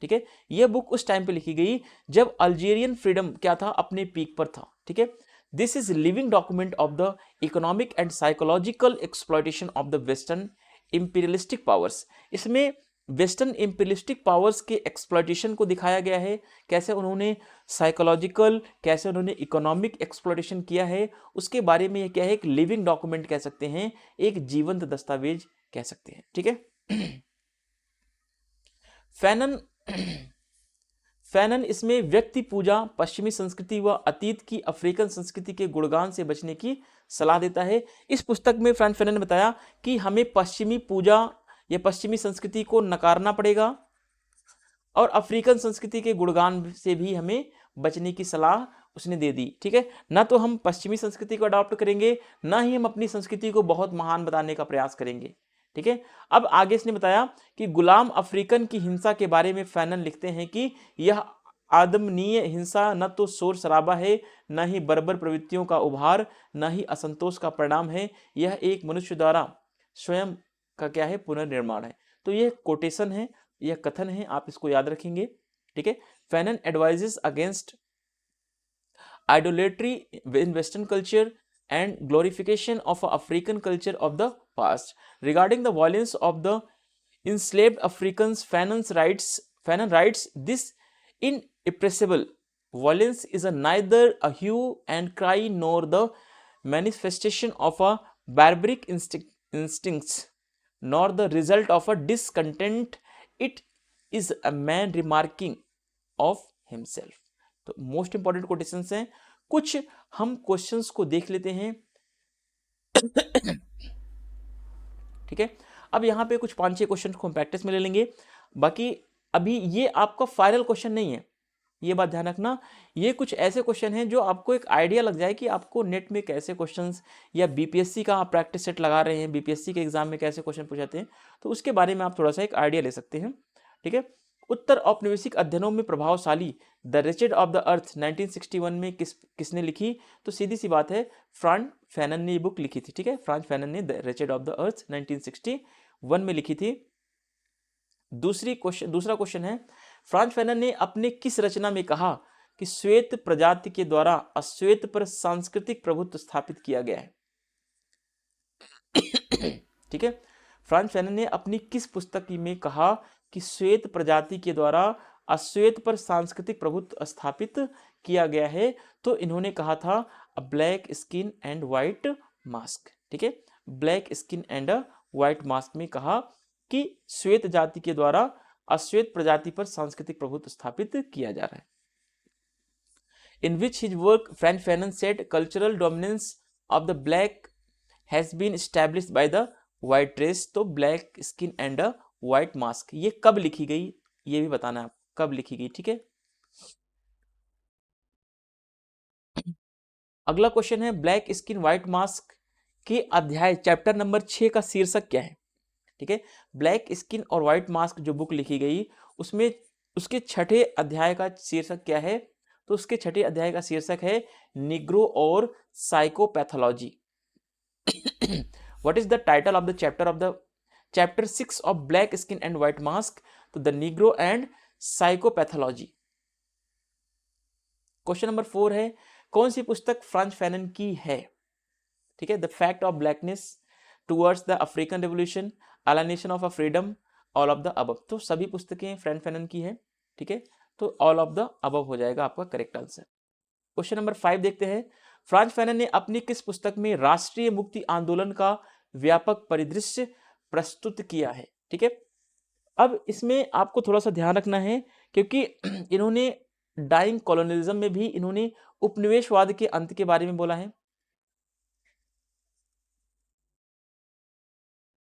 ठीक है, यह book उस time पे लिखी गई जब अल्जीरियन फ्रीडम क्या था, अपने पीक पर था. ठीक है, this is living document of the economic and psychological exploitation of the western imperialistic powers. इसमें वेस्टर्न इंपीरियलिस्टिक पावर्स के एक्सप्लॉयटेशन को दिखाया गया है, कैसे उन्होंने साइकोलॉजिकल, कैसे उन्होंने इकोनॉमिक एक्सप्लॉयटेशन किया है, उसके बारे में यह क्या है, एक लिविंग डॉक्यूमेंट कह सकते हैं, एक जीवंत दस्तावेज कह सकते हैं. ठीक है, फैनन इसमें व्यक्ति पूजा, पश्चिमी संस्कृति व अतीत की अफ्रीकन संस्कृति के गुणगान से बचने की सलाह देता है. इस पुस्तक में फ्रांज फैनन ने बताया कि हमें पश्चिमी पूजा या पश्चिमी संस्कृति को नकारना पड़ेगा और अफ्रीकन संस्कृति के गुणगान से भी हमें बचने की सलाह उसने दे दी. ठीक है, ना तो हम पश्चिमी संस्कृति को अडॉप्ट करेंगे, ना ही हम अपनी संस्कृति को बहुत महान बताने का प्रयास करेंगे. ठीक है, अब आगे इसने बताया कि गुलाम अफ्रीकन की हिंसा के बारे में फैनन लिखते हैं कि यह आदमनीय हिंसा न तो शोर शराबा है, न ही बर्बर प्रवृत्तियों का उभार, न ही असंतोष का परिणाम है, यह एक मनुष्य द्वारा स्वयं का क्या है, पुनर्निर्माण है. तो यह कोटेशन है, यह कथन है, आप इसको याद रखेंगे. ठीक है, Fanon advises against idolatry in western culture and glorification of African culture of the past. Regarding the violence of the enslaved Africans, Fanon writes, this irrepressible violence is neither a hue and cry nor the manifestation of a barbaric instincts, nor the result of a discontent. It is a man remarking of himself. तो most important quotations हैं. कुछ हम questions को देख लेते हैं. ठीक है, अब यहां पे कुछ 5-6 क्वेश्चन को हम प्रैक्टिस में ले लेंगे. बाकी अभी ये आपका फाइनल क्वेश्चन नहीं है, ये बात ध्यान रखना. ये कुछ ऐसे क्वेश्चन हैं जो आपको एक आइडिया लग जाए कि आपको नेट में कैसे क्वेश्चंस, या बीपीएससी का आप प्रैक्टिस सेट लगा रहे हैं, बीपीएससी के एग्जाम में कैसे क्वेश्चन पूछाते हैं, तो उसके बारे में आप थोड़ा सा एक आइडिया ले सकते हैं. ठीक है, उत्तर औपनिवेशिक अध्ययनों में प्रभावशाली द रिचर्ड ऑफ द अर्थ 1961 में किसने लिखी, तो सीधी सी बात है, फ्रांज फैनन ने ये बुक लिखी थी. ठीक है, फ्रांज फैनन ने द रिचर्ड ऑफ द अर्थ 1961 में लिखी थी. दूसरा क्वेश्चन है, फ्रांज फैनन ने अपने किस रचना में कहा कि श्वेत प्रजाति के द्वारा अश्वेत पर सांस्कृतिक प्रभुत्व स्थापित किया गया है. ठीक है, फ्रांज फैनन ने अपनी किस पुस्तक में कहा कि श्वेत प्रजाति के द्वारा अश्वेत पर सांस्कृतिक प्रभुत्व स्थापित किया गया है, तो इन्होंने कहा था अ black skin and white mask. ठीक है, black skin and a white mask में कहा कि श्वेत जाति के द्वारा अश्वेत प्रजाति पर सांस्कृतिक प्रभुत्व स्थापित किया जा रहा है. In which his work Frantz Fanon said cultural dominance of the black has been established by the white race. तो black skin and a white mask ये कब लिखी गई, ये भी बताना है कब लिखी गई. ठीक है, अगला क्वेश्चन है, ब्लैक स्किन व्हाइट मास्क के अध्याय चैप्टर नंबर 6 का शीर्षक क्या है. ठीक है, ब्लैक स्किन और व्हाइट मास्क जो बुक लिखी गई उसमें उसके 6ठे अध्याय का शीर्षक क्या है, तो उसके 6ठे अध्याय का शीर्षक है निग्रो और psychopathology. What is the title of the chapter 6 of black skin and white mask, तो the Negro and psychopathology. Question number 4 है, कौन सी पुस्तक फ्रांज फैनन की है. ठीक है, the fact of blackness, towards the African revolution, alienation of a freedom, all of the above. तो सभी पुस्तकें फ्रांज फैनन की है. ठीक है, तो ऑल ऑफ द अबव हो जाएगा आपका करेक्ट आंसर. क्वेश्चन नंबर 5 देखते हैं, फ्रांज फैनन ने अपनी किस पुस्तक में राष्ट्रीय मुक्ति आंदोलन का व्यापक परिदृश्य प्रस्तुत किया है. ठीक है, अब इसमें आपको थोड़ा सा ध्यान रखना है क्योंकि इन्होंने डाइंग कॉलोनियलिज्म में भी इन्होंने उपनिवेशवाद के अंत के बारे में बोला है.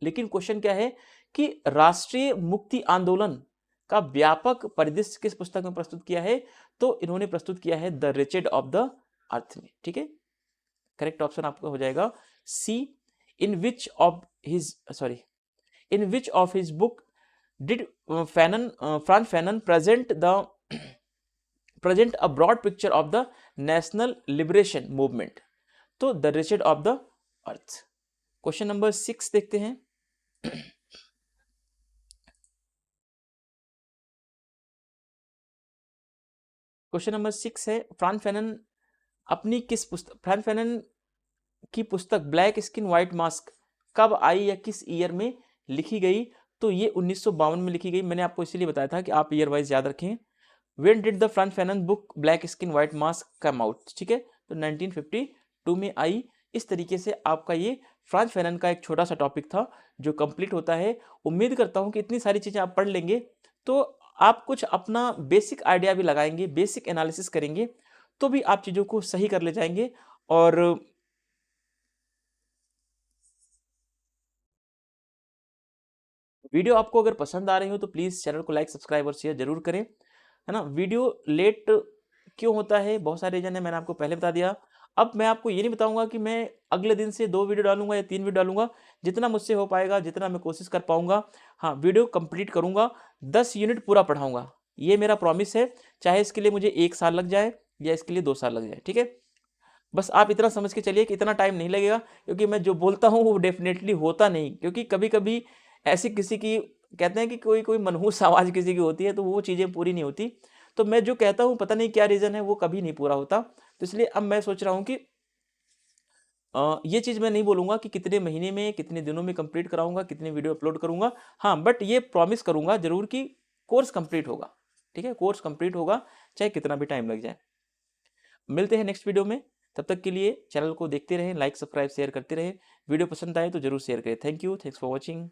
लेकिन क्वेश्चन क्या है कि राष्ट्रीय मुक्ति आंदोलन का व्यापक परिदृश्य किस पुस्तक में प्रस्तुत किया है, तो इन्होंने प्रस्तुत किया है the wretched of the earth में. ठीक है, करेक्ट ऑप्शन आपका हो जाएगा C. In which of his in which of his book did Franz Fanon present a broad picture of the national liberation movement? तो the wretched of the earth. Question number 6 देखते हैं। Question number 6 है France Fanon की पुस्तक black skin white mask कब आई या किस year में लिखी गई? तो ये 1952 में लिखी गई। मैंने आपको इसीलिए बताया था कि आप ईयर वाइज याद रखें। When did the France Fanon book black skin white mask come out? ठीक है, तो 1952 में आई। इस तरीके से आपका ये फ्रांस फैनन का एक छोटा सा टॉपिक था जो कंप्लीट होता है। उम्मीद करता हूं कि इतनी सारी चीजें आप पढ़ लेंगे तो आप कुछ अपना बेसिक आइडिया भी लगाएंगे, बेसिक एनालिसिस करेंगे तो भी आप चीजों को सही कर ले जाएंगे। और वीडियो आपको अगर पसंद आ रही हो तो प्लीज चैनल को लाइक सब्सक्राइब और शेयर जरूर करें, है ना। वीडियो लेट क्यों होता है, बहुत सारे रीजन है, मैंने आपको पहले बता दिया। अब मैं आपको ये नहीं बताऊंगा कि मैं अगले दिन से 2 वीडियो डालूंगा या 3 वीडियो डालूंगा, जितना मुझसे हो पाएगा, जितना मैं कोशिश कर पाऊंगा। हाँ, वीडियो कंप्लीट करूंगा, 10 यूनिट पूरा पढ़ाऊंगा, ये मेरा प्रॉमिस है। चाहे इसके लिए मुझे 1 साल लग जाए या इसके लिए 2 साल लग जाए, ठीक है। बस आप इतना समझ के चलिए कि इतना टाइम नहीं लगेगा, क्योंकि मैं जो बोलता हूँ वो डेफिनेटली होता नहीं। क्योंकि कभी कभी ऐसी किसी की, कहते हैं कि कोई कोई मनहूस आवाज़ किसी की होती है तो वो चीज़ें पूरी नहीं होती। तो मैं जो कहता हूँ पता नहीं क्या रीज़न है वो कभी नहीं पूरा होता। तो इसलिए अब मैं सोच रहा हूँ कि ये चीज़ मैं नहीं बोलूँगा कि कितने महीने में कितने दिनों में कंप्लीट कराऊंगा, कितने वीडियो अपलोड करूँगा। हाँ, बट ये प्रॉमिस करूँगा जरूर कि कोर्स कंप्लीट होगा, ठीक है, कोर्स कंप्लीट होगा चाहे कितना भी टाइम लग जाए। मिलते हैं नेक्स्ट वीडियो में, तब तक के लिए चैनल को देखते रहें, लाइक सब्सक्राइब शेयर करते रहें। वीडियो पसंद आए तो जरूर शेयर करें। Thank you, thanks for watching.